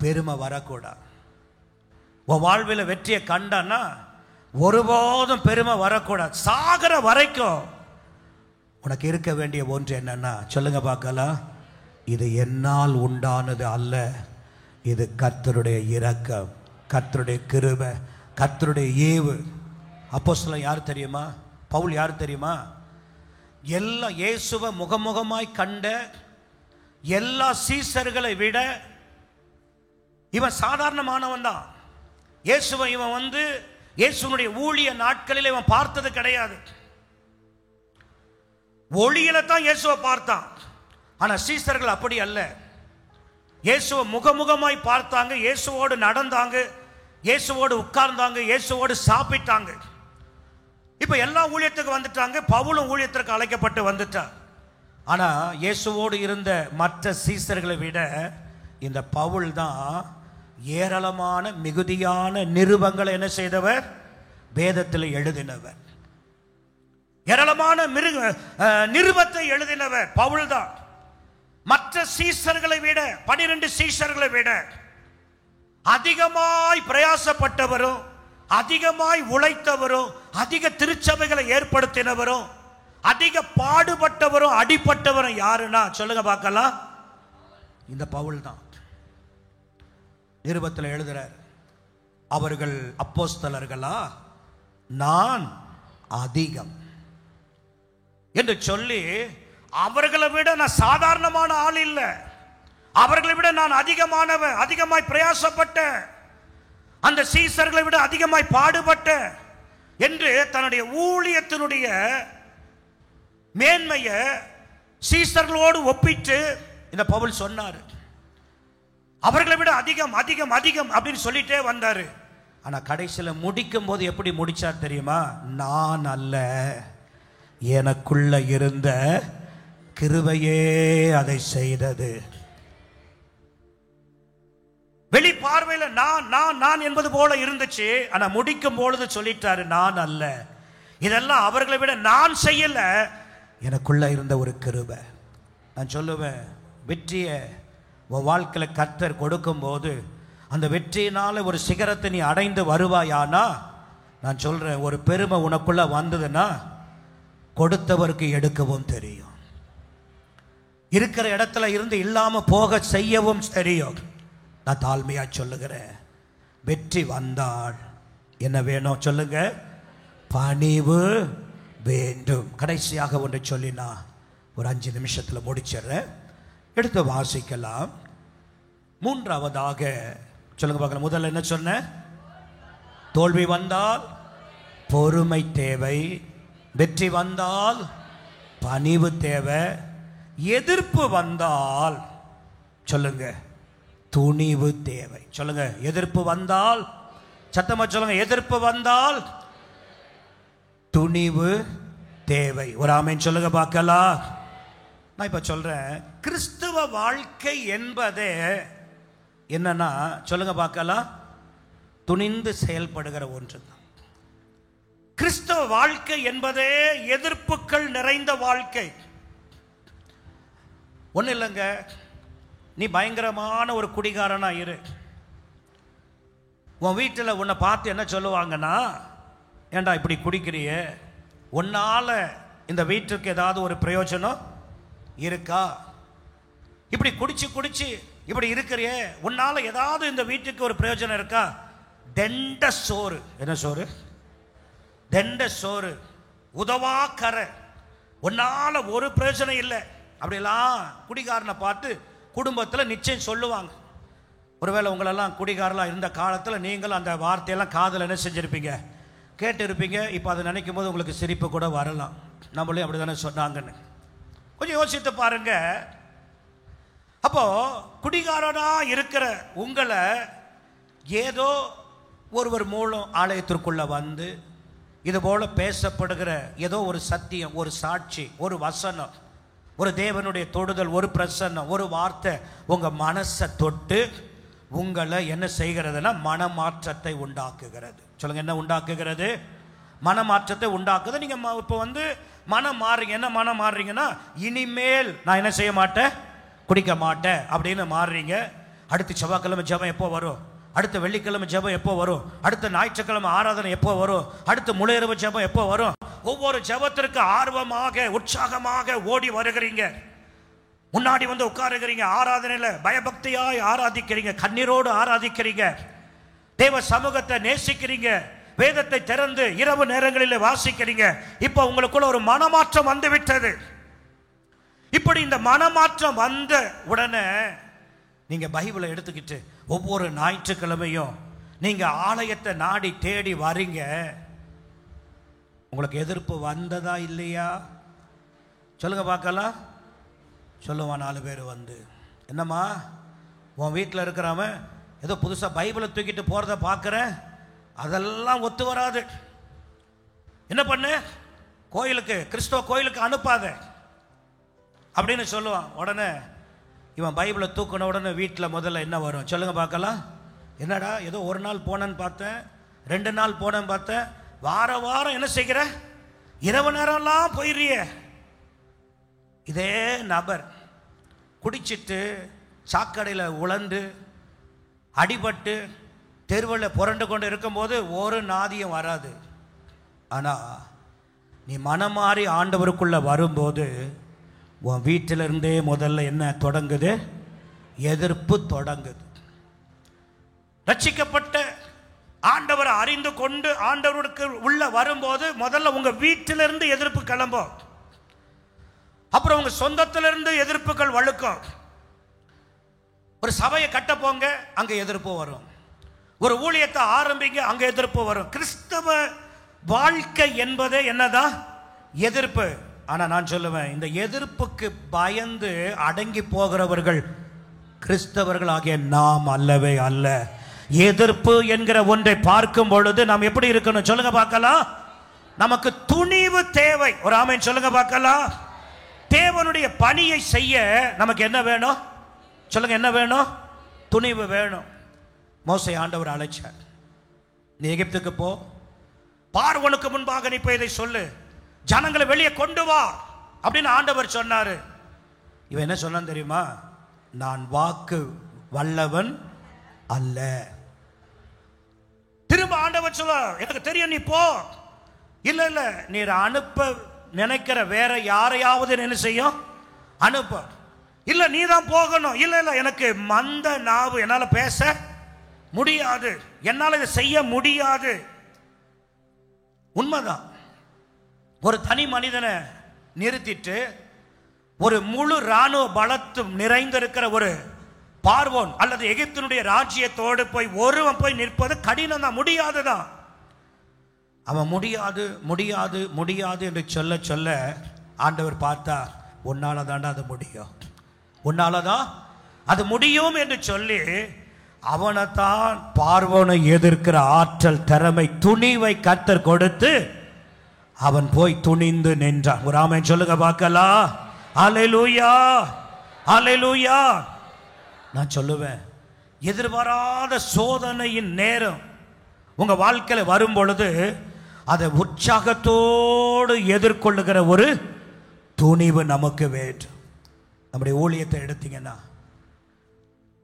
பெருமை வரக்கூடாது. உன் வாழ்வில் வெற்றியை கண்டான்னா ஒருபோதும் பெருமை வரக்கூடாது. சாகர வரைக்கும் உனக்கு இருக்க வேண்டிய ஒன்று என்னன்னா, சொல்லுங்க பார்க்கலாம், இது என்னால் உண்டானது அல்ல, இது கர்த்தருடைய இரக்கம், கர்த்தருடைய கிருபை, கர்த்தருடைய ஏவு. அப்போஸ்தலன் யார் தெரியுமா? பவுல் யார் தெரியுமா? எல்லா இயேசுவை முகமுகமாய் கண்ட எல்லா சீசர்களை விட இவன் சாதாரணமானவன் தான். இயேசுவை இவன் இயேசுனுடைய ஊழிய நாட்களில் இவன் பார்த்தது கிடையாது. ஒளியில தான் இயேசுவை பார்த்தான். ஆனா சீசர்கள் அப்படி அல்ல. இயேசுவை முகமுகமாய் பார்த்தாங்க, இயேசுவோடு நடந்தாங்க, இயேசுவோடு உட்கார்ந்தாங்க, இயேசுவோடு சாப்பிட்டாங்க. இப்ப எல்லா ஊழியத்துக்கு வந்துட்டாங்க, பவுலும் ஊழியத்திற்கு அழைக்கப்பட்டு வந்துட்டார். ஆனா இயேசுவோடு இருந்த மற்ற சீசர்களை விட இந்த பவுல் தான் ஏராளமான மிகுதியான நிருபங்களை என்ன செய்தவர்? வேதத்தில் எழுதினவர். ஏராளமான நிருபத்தை எழுதினவர் பவுல் தான். மற்ற சீசர்களை விட, 12 சீசர்களை விட அதிகமாய் பிரயாசப்பட்டவரும், அதிகமாய் உழைத்தவரும், அதிக திருச்சபைகளை ஏற்படுத்தினவரும், அதிக பாடுபட்டவரும், அடிப்பட்டவரும் யாருன்னா சொல்லுங்க பார்க்கலாம், இந்த பவுல் தான். நிருபத்தில் எழுதுறார், அவர்கள் அப்போஸ்தலர்களா, நான் அதிகம் என்று சொல்லி, அவர்களை விட நான் சாதாரணமான ஆள் இல்லை, அவர்களை விட நான் அதிகமானவன், அதிகமாய் பிரயாசப்பட்டேன், அந்த சீசர்களை விட அதிகமாய் பாடுபட்டேன் என்று தன்னுடைய ஊழியத்தினுடைய மேன்மைய சீசர்களோடு ஒப்பிட்டு இந்த பவுல் சொன்னார். அவர்களை விட அதிகம் அதிகம் அதிகம் அப்படின்னு சொல்லிட்டே வந்தாரு. ஆனா கடைசியில் முடிக்கும் போது எப்படி முடிச்சார் தெரியுமா? நான் அல்ல, எனக்குள்ள இருந்த கிருபையே அதை செய்தது. வெளி பார்வையில் நான் நான் நான் என்பது போல இருந்துச்சு. ஆனா முடிக்கும் பொழுது சொல்லிட்டாரு, நான் அல்ல, இதெல்லாம் அவர்களை விட நான் செய்யல, எனக்குள்ள இருந்த ஒரு கிருபை. நான் சொல்லுவேன், வெற்றியை உன் வாழ்க்கையில் கர்த்தர் கொடுக்கும் போது அந்த வெற்றியினால ஒரு சிகரத்தை நீ அடைந்து வருவாயானா நான் சொல்றேன், ஒரு பெருமை உனக்குள்ள வந்ததுன்னா கொடுத்தவருக்கு எடுக்கவும் தெரியும், இருக்கிற இடத்துல இருந்து இல்லாம போக செய்யவும் தெரியும். நான் தாழ்மையா சொல்லுகிறேன், வெற்றி வந்தால் என்ன வேணும் சொல்லுங்க? பணிவு வேண்டும். கடைசியாக ஒன்று சொல்லினா ஒரு 5 நிமிஷத்தில் முடிச்சிடுறேன். எடுத்து வாசிக்கலாம். மூன்றாவதாக சொல்லுங்க பார்க்கலாம். முதல்ல என்ன சொன்ன? தோல்வி வந்தால் பொறுமை தேவை, வெற்றி வந்தால் பணிவு தேவை, எதிர்ப்பு வந்தால் சொல்லுங்க துணிவு தேவை. சொல்லுங்க, எதிர்ப்பு வந்தால், சத்தமா சொல்லுங்க, எதிர்ப்பு வந்தால் துணிவு தேவை. ஒரு ஆமென் சொல்லுங்க பார்க்கலாம். நான் இப்ப சொல்றேன், கிறிஸ்துவ வாழ்க்கை என்பதே என்னன்னா சொல்லுங்க பார்க்கலாம், துணிந்து செயல்படுகிற ஒன்று தான். கிறிஸ்தவ வாழ்க்கை என்பதே எதிர்ப்புகள் நிறைந்த வாழ்க்கை. ஒன்றும் இல்லைங்க, நீ பயங்கரமான ஒரு குடிகாரனா இரு, உன் வீட்டில் உன்னை பார்த்து என்ன சொல்லுவாங்கன்னா, ஏண்டா இப்படி குடிக்கிறிய, உன்னால இந்த வீட்டுக்கு ஏதாவது ஒரு பிரயோஜனம் இருக்கா? இப்படி குடிச்சு குடிச்சு இப்படி இருக்கிறிய, உன்னால ஏதாவது இந்த வீட்டுக்கு ஒரு பிரயோஜனம் இருக்கா? தெண்ட சோறு, என்ன சோறு? தெண்ட சோறு, உதவாக்கரை, உன்னால ஒரு பிரயோஜனம் இல்லை. அப்படிலாம் குடிகாரனை பார்த்து குடும்பத்தில் நிச்சயம் சொல்லுவாங்க. ஒருவேளை உங்களெல்லாம் குடிகாரலாம் இருந்த காலத்தில் நீங்களும் அந்த வார்த்தையெல்லாம் காதில் என்ன செஞ்சுருப்பீங்க, கேட்டு இருப்பீங்க. இப்போ அதை நினைக்கும் போது உங்களுக்கு சிரிப்பு கூட வரலாம். நம்மளே அப்படி தானே சொன்னாங்கன்னு கொஞ்சம் யோசித்து பாருங்க. அப்போ குடிகாரனா இருக்கிற உங்களை ஏதோ ஒருவர் மூலம் ஆலயத்திற்குள்ள வந்து இது போல பேசப்படுகிற ஏதோ ஒரு சத்தியம், ஒரு சாட்சி, ஒரு வசனம், ஒரு தேவனுடைய தொடுதல், ஒரு பிரசன்னம், ஒரு வார்த்தை உங்க மனசை தொட்டு உங்களை என்ன செய்கிறதுனா மனமாற்றத்தை உண்டாக்குகிறது. சொல்லுங்க, என்ன உண்டாக்குகிறது? மனமாற்றத்தை உண்டாக்குது. நீங்க இப்போ வந்து மனம் மாறுறீங்க. என்ன மனம் மாறுறீங்கன்னா, இனிமேல் நான் என்ன செய்ய மாட்டேன், குடிக்க மாட்டேன் அப்படின்னு மாறுறீங்க. அடுத்து செவ்வாய்க்கிழமை ஜெபம் எப்போ வரும், அடுத்த வெள்ளிக்கிழமை ஜெபம் எப்போ வரும், அடுத்த ஞாயிற்றுக்கிழமை ஆராதனை எப்போ வரும், அடுத்த முளையிரவு ஜெபம் எப்போ வரும், ஒவ்வொரு ஜெபத்திற்கு ஆர்வமாக உற்சாகமாக ஓடி வருகிறீங்க. முன்னாடி வந்து உட்காருகிறீங்க, ஆராதனையில பயபக்தியாய் ஆராதிக்கிறீங்க, கண்ணீரோடு ஆராதிக்கிறீங்க, தேவ சமூகத்தை நேசிக்கிறீங்க, வேதத்தை திறந்து இரவு நேரங்களில் வாசிக்கிறீங்க. இப்போ உங்களுக்குள்ள ஒரு மனமாற்றம் வந்து விட்டது. இப்படி இந்த மனமாற்றம் வந்த உடனே நீங்க பைபிளை எடுத்துக்கிட்டு ஒவ்வொரு ஞாயிற்றுக்கிழமையும் நீங்க ஆலயத்தை நாடி தேடி வரீங்க. உங்களுக்கு எதிர்ப்பு வந்ததா இல்லையா? சொல்லுங்க பார்க்கலாம். சொல்லுவான் 4 பேர் வந்து, என்னம்மா உன் வீட்டில் இருக்கிறவன் ஏதோ புதுசாக பைபிளை தூக்கிட்டு போகிறத பார்க்குறேன், அதெல்லாம் ஒத்து வராது, என்ன பண்ணு, கோயிலுக்கு, கிறிஸ்தவ கோயிலுக்கு அனுப்பாத அப்படின்னு சொல்லுவான். உடனே இவன் பைபிளை தூக்கின உடனே வீட்டில் முதல்ல என்ன வரும் சொல்லுங்க பார்க்கலாம். என்னடா ஏதோ ஒரு நாள் போனேன்னு பார்த்தேன், 2 நாள் போனேன்னு பார்த்தேன், வாரம் என்ன செய்கிற, இரவு நேரம்லாம் போயிடுறிய. இதே நபர் குடிச்சிட்டு சாக்கடையில் உழந்து அடிபட்டு தெருவில் புரண்டு கொண்டு இருக்கும்போது ஒரு நாதியம் வராது. ஆனால் நீ மனமாறி ஆண்டவருக்குள்ள வரும்போது உன் வீட்டிலிருந்தே முதல்ல என்ன தொடங்குது, எதிர்ப்பு தொடங்குது. ரட்சிக்கப்பட்ட ஆண்டவரை அறிந்து கொண்டு ஆண்டவருக்கு உள்ள வரும்போது முதல்ல உங்க வீட்டிலிருந்து எதிர்ப்பு கிளம்பும். அப்புறம் உங்க சொந்தத்திலிருந்து எதிர்ப்புகள் வழுக்கும். ஒரு சபையை கட்ட போங்க, அங்க எதிர்ப்பு வரும். ஒரு ஊழியத்தை ஆரம்பிங்க, அங்க எதிர்ப்பு வரும். கிறிஸ்தவ வாழ்க்கை என்பதே என்னதான், எதிர்ப்பு. ஆனா நான் சொல்லுவேன், இந்த எதிர்ப்புக்கு பயந்து அடங்கி போகிறவர்கள் கிறிஸ்தவர்கள் ஆகிய நாம் அல்லவே அல்ல. எதிர்ப்பு என்கிற ஒன்றை பார்க்கும் பொழுது நாம் எப்படி இருக்கணும் சொல்லுங்க பார்க்கலாம். நமக்கு துணிவு தேவை. ஒரு ஆமென் சொல்லுங்க பார்க்கலாம். தேவனுடைய பணியை செய்ய நமக்கு என்ன வேணும் சொல்லுங்க, என்ன வேணும்? துணிவு வேணும். மோசே ஆண்டவர் அழைச்சார், நீ எகிப்துக்கு போ, பார்வோனுக்கு முன்பாக நீ போய் இதை சொல்லு, ஜனங்களை வெளியே கொண்டு வா அப்படின்னு ஆண்டவர் சொன்னாரு. இவன் என்ன சொன்னான் தெரியுமா? நான் வாக்கு வல்லவன் அல்ல. திரும்ப ஆண்டவர் சொல்ல, எனக்கு தெரியும் நீ போ. இல்ல இல்ல, நீர் அனுப்ப நினைக்கிற வேற யாரையாவது என்ன செய்யும்? அனுப்ப. இல்ல நீ தான் போகணும். இல்ல இல்ல, எனக்கு மந்த நாவு, என்னால பேச முடியாது, என்னால இதை செய்ய முடியாது. உண்மைதான். ஒரு தனி மனிதனை நிறுத்திட்டு ஒரு முழு ராணுவ பலத்தும் நிறைந்திருக்கிற ஒரு பார்வோன் அல்லது எகிப்தினுடைய ராஜ்யத்தோடு போய் ஒருவன் போய் நிற்பது கடினம் தான், முடியாதுதான். அவன் முடியாது முடியாது முடியாது என்று சொல்ல சொல்ல ஆண்டவர் பார்த்தார், உன்னால தாண்டா அது முடியும், உன்னாலதான் அது முடியும் என்று சொல்லி அவனைத்தான் பார்வோனை எதிர்க்கிற ஆற்றல், திறமை, துணிவை கர்த்தர் கொடுத்து அவன் போய் துணிந்து நின்றான். ஒரு ஆமென் சொல்லுங்க பார்க்கலாம். அல்லேலூயா, அல்லேலூயா. நான் சொல்லுவேன், எதிர்பாராத சோதனையின் நேரம் உங்க வாழ்க்கையில வரும் பொழுது அதை உற்சாகத்தோடு எதிர்கொள்ளுகிற ஒரு துணிவு நமக்கு வேண்டும். நம்முடைய ஊழியத்தை எடுத்தீங்கன்னா,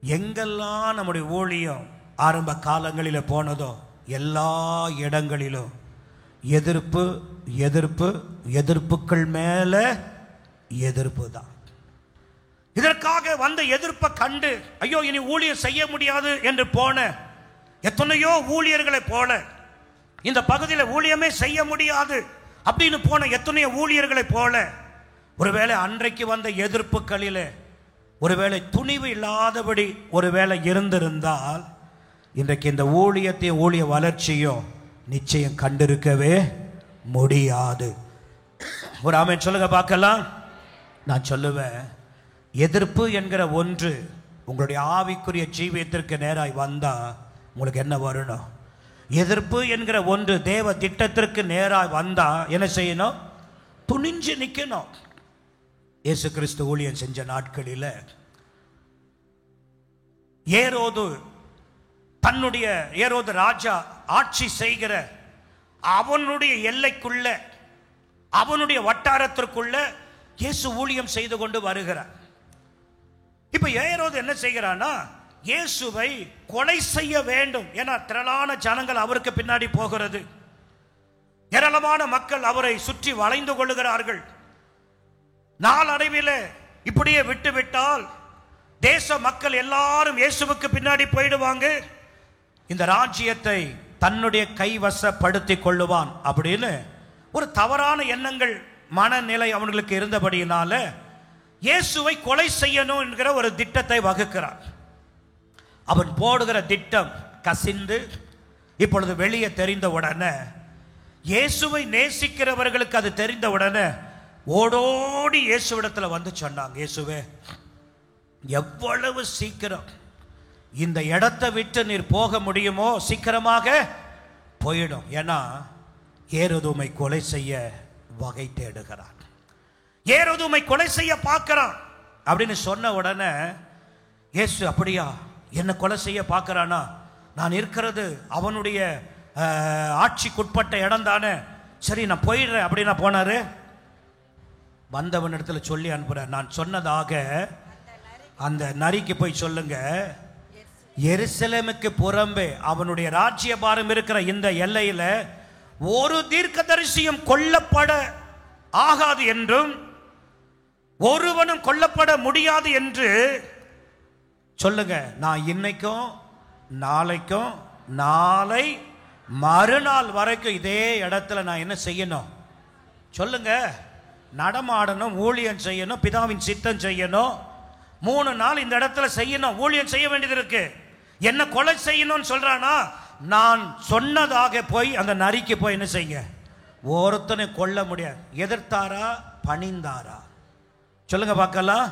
எங்கெல்லாம் நம்முடைய ஊழியம் ஆரம்ப காலங்களில் போனதோ எல்லா இடங்களிலும் எதிர்ப்பு எதிர்ப்பு எதிர்ப்புகள் மேல எதிர்ப்பு தான். இதற்காக வந்த எதிர்ப்பை கண்டு ஐயோ இனி ஊழியம் செய்ய முடியாது என்று போன எத்தனையோ ஊழியர்களை போல, இந்த பகுதியில் ஊழியமே செய்ய முடியாது அப்படின்னு போன எத்தனையோ ஊழியர்களை போல, ஒருவேளை அன்றைக்கு வந்த எதிர்ப்புகளிலே ஒருவேளை துணிவு இல்லாதபடி ஒருவேளை இருந்திருந்தால் இன்றைக்கு இந்த ஊழியத்தையும் ஊழிய வளர்ச்சியும் நிச்சயம் கண்டிருக்கவே முடியாது. ஒரு ஆமென் சொல்லுங்க பார்க்கலாம். நான் சொல்லுவேன், எதிர்ப்பு என்கிற ஒன்று உங்களுடைய ஆவிக்குரிய ஜீவியத்திற்கு நேராய் வந்தா உங்களுக்கு என்ன வரணும்? எதிர்ப்பு என்கிற ஒன்று தேவ திட்டத்திற்கு நேராய் வந்தா என்ன செய்யணும்? துணிஞ்சு நிற்கணும். இயேசு கிறிஸ்து ஊழியம் செஞ்ச நாட்களில் ஏரோது ராஜா ஆட்சி செய்கிற அவனுடைய எல்லைக்குள்ள, அவனுடைய வட்டாரத்திற்குள்ள இயேசு ஊழியம் செய்து கொண்டு வருகிறார். இப்ப ஏரோது என்ன செய்கிறானா, இயேசுவை கொலை செய்ய வேண்டும். ஏன்னா திரளான ஜனங்கள் அவருக்கு பின்னாடி போகிறது, ஏராளமான மக்கள் அவரை சுற்றி வளைந்து கொள்ளுகிறார்கள். நாளடைவில் இப்படியே விட்டுவிட்டால் தேச மக்கள் எல்லாரும் இயேசுவுக்கு பின்னாடி போயிடுவாங்க, இந்த ராஜ்யத்தை தன்னுடைய கைவசப்படுத்திக் கொள்ளுவான் அப்படின்னு ஒரு தவறான எண்ணங்கள் மனநிலை அவர்களுக்கு இருந்தபடியினால இயேசுவை கொலை செய்யணும் என்கிற ஒரு திட்டத்தை வகுக்கிறார். அவன் போடுகிற திட்டம் கசிந்து இப்பொழுது வெளியே தெரிந்தவுடனே, இயேசுவை நேசிக்கிறவர்களுக்கு அது தெரிந்தவுடனே ஓடோடி இயேசுவிடத்தில் வந்து சொன்னாங்க, இயேசுவே எவ்வளவு சீக்கிரம் இந்த இடத்தை விட்டு நீர் போக முடியுமோ சீக்கிரமாக போயிடும். ஏன்னா ஏரோது உம்மை கொலை செய்ய வகை தேடுகிறான், ஏரோது உம்மை கொலை செய்ய பார்க்கிறான் அப்படின்னு சொன்ன உடனே இயேசு, அப்படியா, என்ன கொலை செய்ய பார்க்கிறானா? நான் இருக்கிறது அவனுடைய ஆட்சிக்குட்பட்ட இடம் தானே, சரி நான் போயிடுறேன் அப்படின்னா போனாரு. வந்தவன் இடத்துல சொல்லி அனுப்புறேன், நான் சொன்னதாக அந்த நரிக்கு போய் சொல்லுங்க, எருசலேமுக்கு புறம்பே அவனுடைய ராஜ்யபாரம் இருக்கிற இந்த எல்லையில ஒரு தீர்க்கதரிசியும் கொல்லப்பட ஆகாது என்றும் ஒருவனும் கொல்லப்பட முடியாது என்று சொல்லுங்க. நான் இன்னைக்கும் நாளைக்கும் நாளை மறுநாள் வரைக்கும் இதே இடத்துல நான் என்ன செய்யணும் சொல்லுங்க? நடமாடணும், ஊழியம் செய்யணும், பிதாவின் சித்தம் செய்யணும். 3 நாள் இந்த இடத்துல செய்யணும், ஊழியம் செய்ய வேண்டியது இருக்கு. என்ன கொலை செய்யணும்னு சொல்றானா, நான் சொன்னதாக போய் அந்த நரிக்கு போய் என்ன செய்ய, ஒருத்தனை கொல்ல முடியாது. எதிர்த்தாரா பணிந்தாரா சொல்லுங்க பார்க்கலாம்.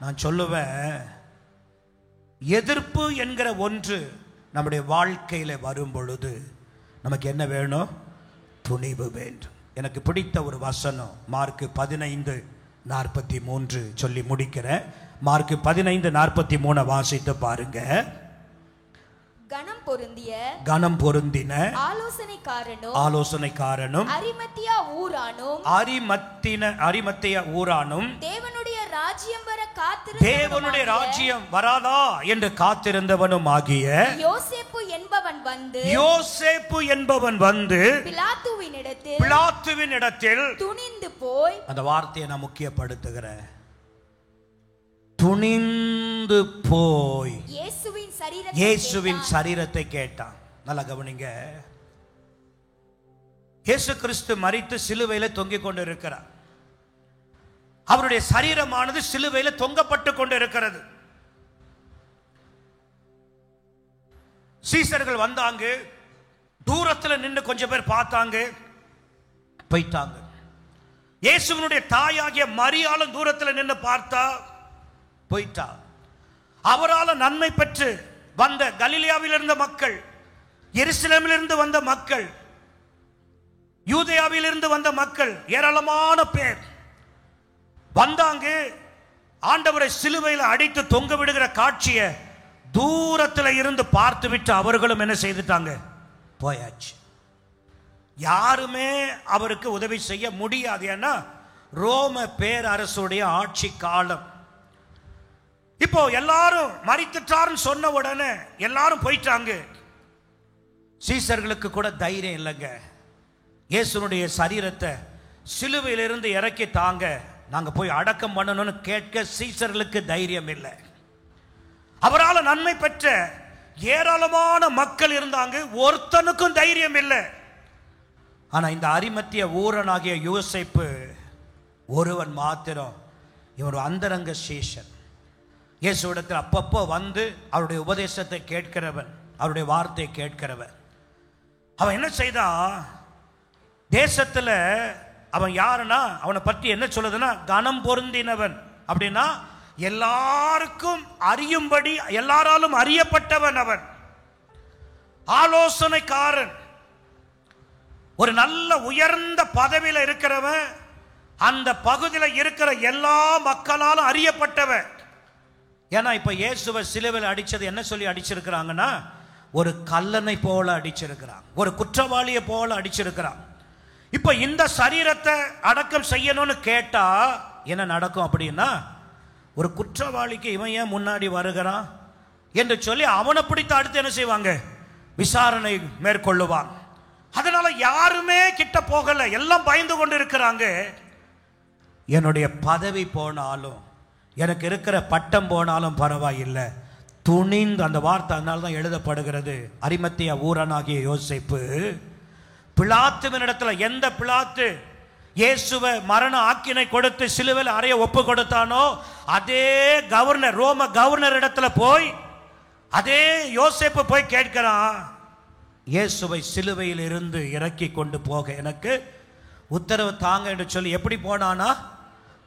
நான் சொல்லுவேன், எதிர்ப்பு என்கிற ஒன்று நம்முடைய வாழ்க்கையில வரும் பொழுது நமக்கு என்ன வேணும்? துணிவு வேண்டும். எனக்கு பிடித்த ஒரு வசனம் மார்க் 15:43 சொல்லி முடிக்கிறேன். மார்க் 15:43 வாசித்து பாருங்க. கனம் பொருந்தின ஆலோசனைக்காரனும் அரிமத்தியா ஊரானும் தேவனுடைய ராஜ்யம் வர தேவனுடைய ராஜ்யம் வராதா என்று காத்திருந்தவனும் ஆகிய யோசேப்பு என்பவன் வந்து பிலாத்துவின் இடத்தில் துணிந்து போய், அந்த வார்த்தையை நான் முக்கியப்படுத்துகிறேன், துணிந்து போய் இயேசுவின் சரீரத்தை கேட்டான். நல்லா கவனிங்க. இயேசு கிறிஸ்து மரித்து சிலுவையில தொங்கிக் கொண்டு இருக்கிறார். அவருடைய சரீரமானது சிலுவையில தொங்கப்பட்டு கொண்டு இருக்கிறது. சீசர்கள் வந்தாங்க, தூரத்தில் நின்று கொஞ்சம் பேர் பார்த்தாங்க, போயிட்டாங்க. இயேசுவினுடைய தாயாகிய மரியாளும் தூரத்தில் நின்று பார்த்தா, போயிட்டா. அவரால் நன்மை பெற்று வந்த கலிலேயாவில் இருந்த மக்கள், எருசலேமிலிருந்து வந்த மக்கள், யூதேயாவில் இருந்து வந்த மக்கள் ஏராளமான பேர் வந்தாங்க. ஆண்டவரை சிலுவையில் அடித்து தொங்க விடுகிற காட்சியை தூரத்தில் இருந்து பார்த்து விட்டு அவர்களும் என்ன செய்துட்டாங்க, போயாச்சு. யாருமே அவருக்கு உதவி செய்ய முடியாது. ஏன்னா ரோம பேரரசுடைய ஆட்சி காலம். இப்போ எல்லாரும் மரித்துட்டாருன்னு சொன்ன உடனே எல்லாரும் போயிட்டாங்க. சீசர்களுக்கு கூட தைரியம் இல்லைங்க. இயேசுனுடைய சரீரத்தை சிலுவையிலிருந்து இறக்கி தாங்க, நாங்க போய் அடக்கம் பண்ணணும்னு கேட்க சீசர்களுக்கு தைரியம் இல்லை. அவரால் நன்மை பெற்ற ஏராளமான மக்கள் இருந்தாங்க, ஒருத்தனுக்கும் தைரியம் இல்லை. ஆனா இந்த அரிமத்திய ஊரனாகிய யோசேப்பு ஒருவன் மாத்திரம், இவர் அந்தரங்க சீஷன், இயேசுவிடத்தில் அப்பப்போ வந்து அவருடைய உபதேசத்தை கேட்கிறவன், அவருடைய வார்த்தையை கேட்கிறவன். அவன் என்ன செய்தான், தேசத்துல அவன் யாருன்னா, அவனை பற்றி என்ன சொல்லுதுன்னா கனம் பொருந்தினவன். அப்படின்னா எல்லாருக்கும் அறியும்படி, எல்லாராலும் அறியப்பட்டவன் அவன். ஆலோசனைக்காரன், ஒரு நல்ல உயர்ந்த பதவியில் இருக்கிறவன், அந்த பகுதியில் இருக்கிற எல்லா மக்களாலும் அறியப்பட்டவன். ஏன்னா இப்ப இயேசுவை சிலுவையில் அடிச்சது என்ன சொல்லி அடிச்சிருக்கிறாங்கன்னா, ஒரு கல்லனை போல அடிச்சிருக்கிறான், ஒரு குற்றவாளியை போல அடிச்சிருக்கிறான். இப்ப இந்த சரீரத்தை அடக்கம் செய்யணும்னு கேட்டா என்ன நடக்கும் அப்படின்னா, ஒரு குற்றவாளிக்கு இவன் ஏன் முன்னாடி வருகிறான் என்று சொல்லி அவனை பிடித்து அடுத்து என்ன செய்வாங்க, விசாரணை மேற்கொள்ளுவாங்க. அதனால யாருமே கிட்ட போகல, எல்லாம் பயந்து கொண்டு இருக்கிறாங்க. என்னுடைய பதவி போனாலும், எனக்கு இருக்கிற பட்டம் போனாலும் பரவாயில்லை, துணிந்து, அந்த வார்த்தை அதனால தான் எழுதப்படுகிறது, அரிமத்திய ஊரனாகிய யோசேப்பு பிலாத்துவின் இடத்துல, எந்த பிலாத்து இயேசுவை மரண ஆக்கினை கொடுத்து சிலுவையில் அறைய ஒப்பு கொடுத்தானோ அதே கவர்னர், ரோம கவர்னர் இடத்துல போய் அதே யோசேப்பு போய் கேட்கிறான், இயேசுவை சிலுவையில் இருந்து இறக்கி கொண்டு போக எனக்கு உத்தரவு தாங்க என்று சொல்லி. எப்படி போனானா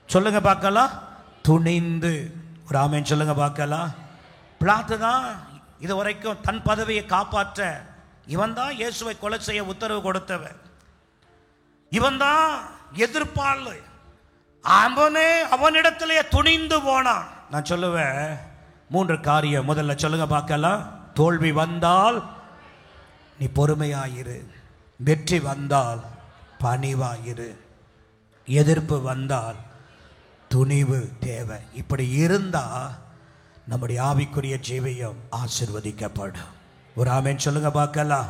சொல்லுங்க பார்க்கலாம், துணிந்து. ஒரு ஆமென் சொல்லுங்க பார்க்கலாம். பிலாத்து தான் இதுவரைக்கும் தன் பதவியை காப்பாற்ற, இவன் தான் இயேசுவை கொலை செய்ய உத்தரவு கொடுத்தவன், இவன் தான் எதிர்ப்பாளு, அவனே அவனிடத்திலேயே துணிந்து போனான். நான் சொல்லுவேன் 3 காரியம். முதல்ல சொல்லுங்க பார்க்கலாம், தோல்வி வந்தால் நீ பொறுமையாயிரு, வெற்றி வந்தால் பணிவாயிரு, எதிர்ப்பு வந்தால் துணிவு தேவை. இப்படி இருந்தா நம்முடைய ஆவிக்குரிய ஜீவியம் ஆசீர்வதிக்கப்படும். ஒரு ஆமென் சொல்லுங்க பார்க்கலாம்.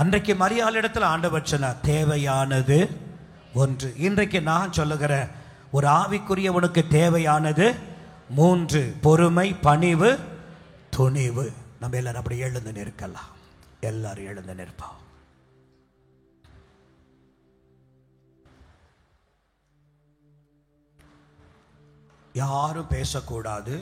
அன்றைக்கு மரியாள் இடத்துல ஆண்டவர் சொன்னார், தேவையானது ஒன்று. இன்றைக்கு நான் சொல்லுகிறேன், ஒரு ஆவிக்குரியவனுக்கு தேவையானது 3: பொறுமை, பணிவு, துணிவு. நம்ம எல்லாரும் அப்படி எழுந்து நிற்கலாம். எல்லாரும் எழுந்து நிற்போம். யாரும் பேசக்கூடாது,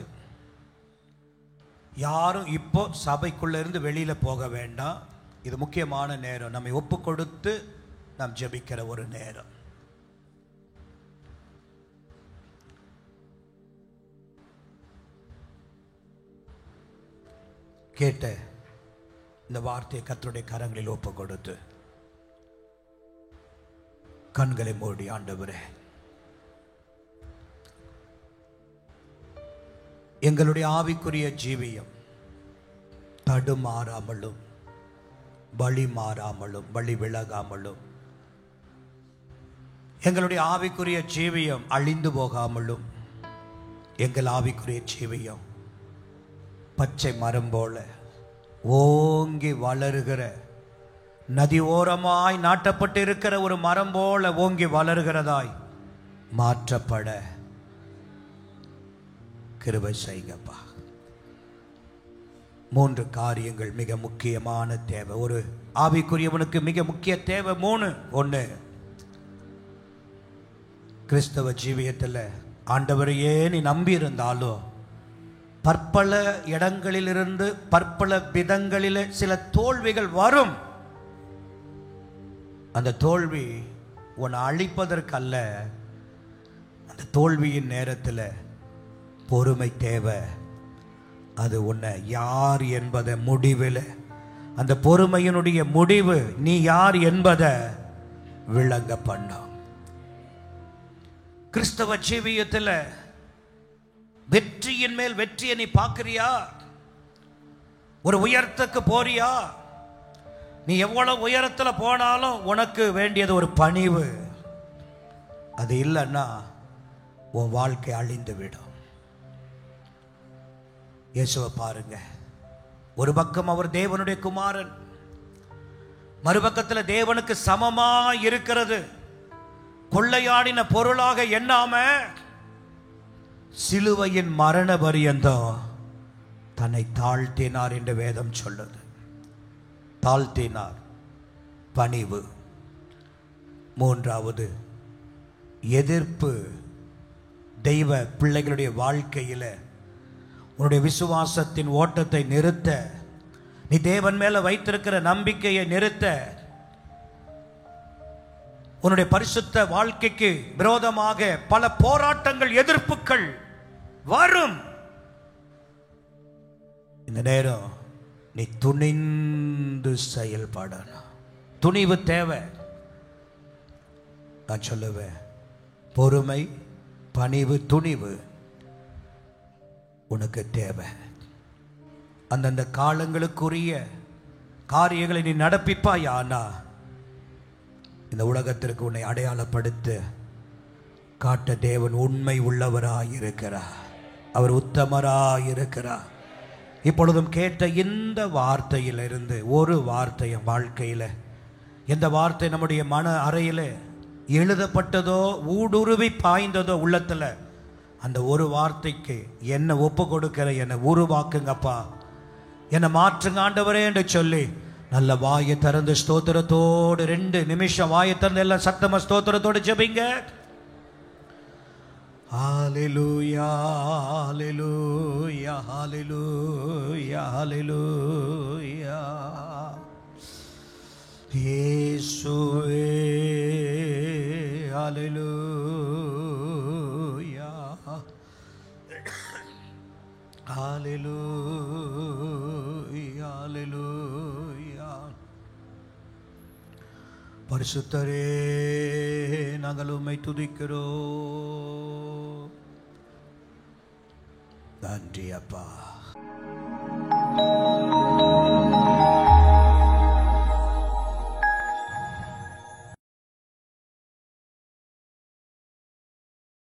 யாரும் இப்போ சபைக்குள்ள இருந்து வெளியில போக வேண்டாம். இது முக்கியமான நேரம், நம்மை ஒப்பு கொடுத்து நாம் ஜெபிக்கிற ஒரு நேரம். கேட்ட இந்த வார்த்தையை கர்த்தருடைய கரங்களில் ஒப்பு கொடுத்து கண்களை மூடி, ஆண்டவரே எங்களுடைய ஆவிக்குரிய ஜீவியம் தடுமாறாமலும் வழி மாறாமலும் வழி விலகாமலும், எங்களுடைய ஆவிக்குரிய ஜீவியம் அழிந்து போகாமலும் எங்கள் ஆவிக்குரிய ஜீவியம் பச்சை மரம் போல ஓங்கி வளருகிற, நதி ஓரமாய் நாட்டப்பட்டு இருக்கிற ஒரு மரம் போல ஓங்கி வளர்கிறதாய் மாற்றப்பட கிருபை செய்யுங்கப்பா. 3 காரியங்கள் மிக முக்கியமான தேவை. ஒரு ஆவிக்குரியவனுக்கு மிக முக்கிய தேவை 3. 1, கிறிஸ்தவ ஜீவியத்தில் ஆண்டவரையே நீ நம்பி இருந்தாலும் பற்பல இடங்களிலிருந்து பற்பல விதங்களில் சில தோல்விகள் வரும். அந்த தோல்வி உன்னை அழிப்பதற்கல்ல. அந்த தோல்வியின் நேரத்தில் பொறுமை தேவை. அது உன்னை யார் என்பதை முடிவில், அந்த பொறுமையினுடைய முடிவு நீ யார் என்பதை விளங்க பண்ணும். கிறிஸ்தவ ஜீவியத்தில் வெற்றியின் மேல் வெற்றியை நீ பார்க்கிறியா? ஒரு உயரத்துக்கு போறியா? நீ எவ்வளவு உயரத்தில் போனாலும் உனக்கு வேண்டியது ஒரு பணிவு. அது இல்லைன்னா உன் வாழ்க்கை அழிந்து விடும். இயேசுவை பாருங்க. ஒரு பக்கம் அவர் தேவனுடைய குமாரன், மறுபக்கத்தில் தேவனுக்கு சமமா இருக்கிறது. கொள்ளையாடின பொருளாக எண்ணாம சிலுவையின் மரண பரியந்தம் தன்னை தாழ்த்தினார் என்று வேதம் சொல்லுது. தாழ்த்தினார், பணிவு. 3வது எதிர்ப்பு. தெய்வ பிள்ளைகளுடைய வாழ்க்கையில் உன்னுடைய விசுவாசத்தின் ஓட்டத்தை நிறுத்த, நீ தேவன் மேல வைத்திருக்கிற நம்பிக்கையை நிறுத்த, உன்னுடைய பரிசுத்த வாழ்க்கைக்கு விரோதமாக பல போராட்டங்கள், எதிர்ப்புகள் வரும். இந்த நேரம் நீ துணிந்து செயல்படணும். துணிவு தேவை. நான் சொல்லுவேன், பொறுமை, பணிவு, துணிவு உனக்கு தேவை. அந்தந்த காலங்களுக்குரிய காரியங்களை நீ நடப்பிப்பாயானா இந்த உலகத்திற்கு உன்னை அடையாளப்படுத்த காட்ட தேவன் உண்மை உள்ளவராயிருக்கிறார். அவர் உத்தமராயிருக்கிறார். இப்பொழுதும் கேட்ட இந்த வார்த்தையிலிருந்து ஒரு வார்த்தை என் வாழ்க்கையில், எந்த வார்த்தை நம்முடைய மன அறையில் எழுதப்பட்டதோ ஊடுருவி பாய்ந்ததோ உள்ளத்தில், அந்த ஒரு வார்த்தைக்கு என்னை ஒப்பு கொடுக்கிற என்னை உருவாக்குங்கப்பா, என்னை மாற்றுங்க ஆண்டவரே என்று சொல்லி நல்ல வாயை திறந்து ஸ்தோத்திரத்தோடு 2 நிமிஷம் வாயை திறந்து எல்லாம் சத்தமா ஸ்தோத்திரத்தோடு ஜெபிங்க. ஹalleluya ஹalleluya ஹalleluya ஹalleluya இயேசுவே ஹalleluya ஹalleluya ஹalleluya. பரிசுத்தரே, நாங்கள் உம்மை துதிக்கிறோம். நன்றி அப்பா.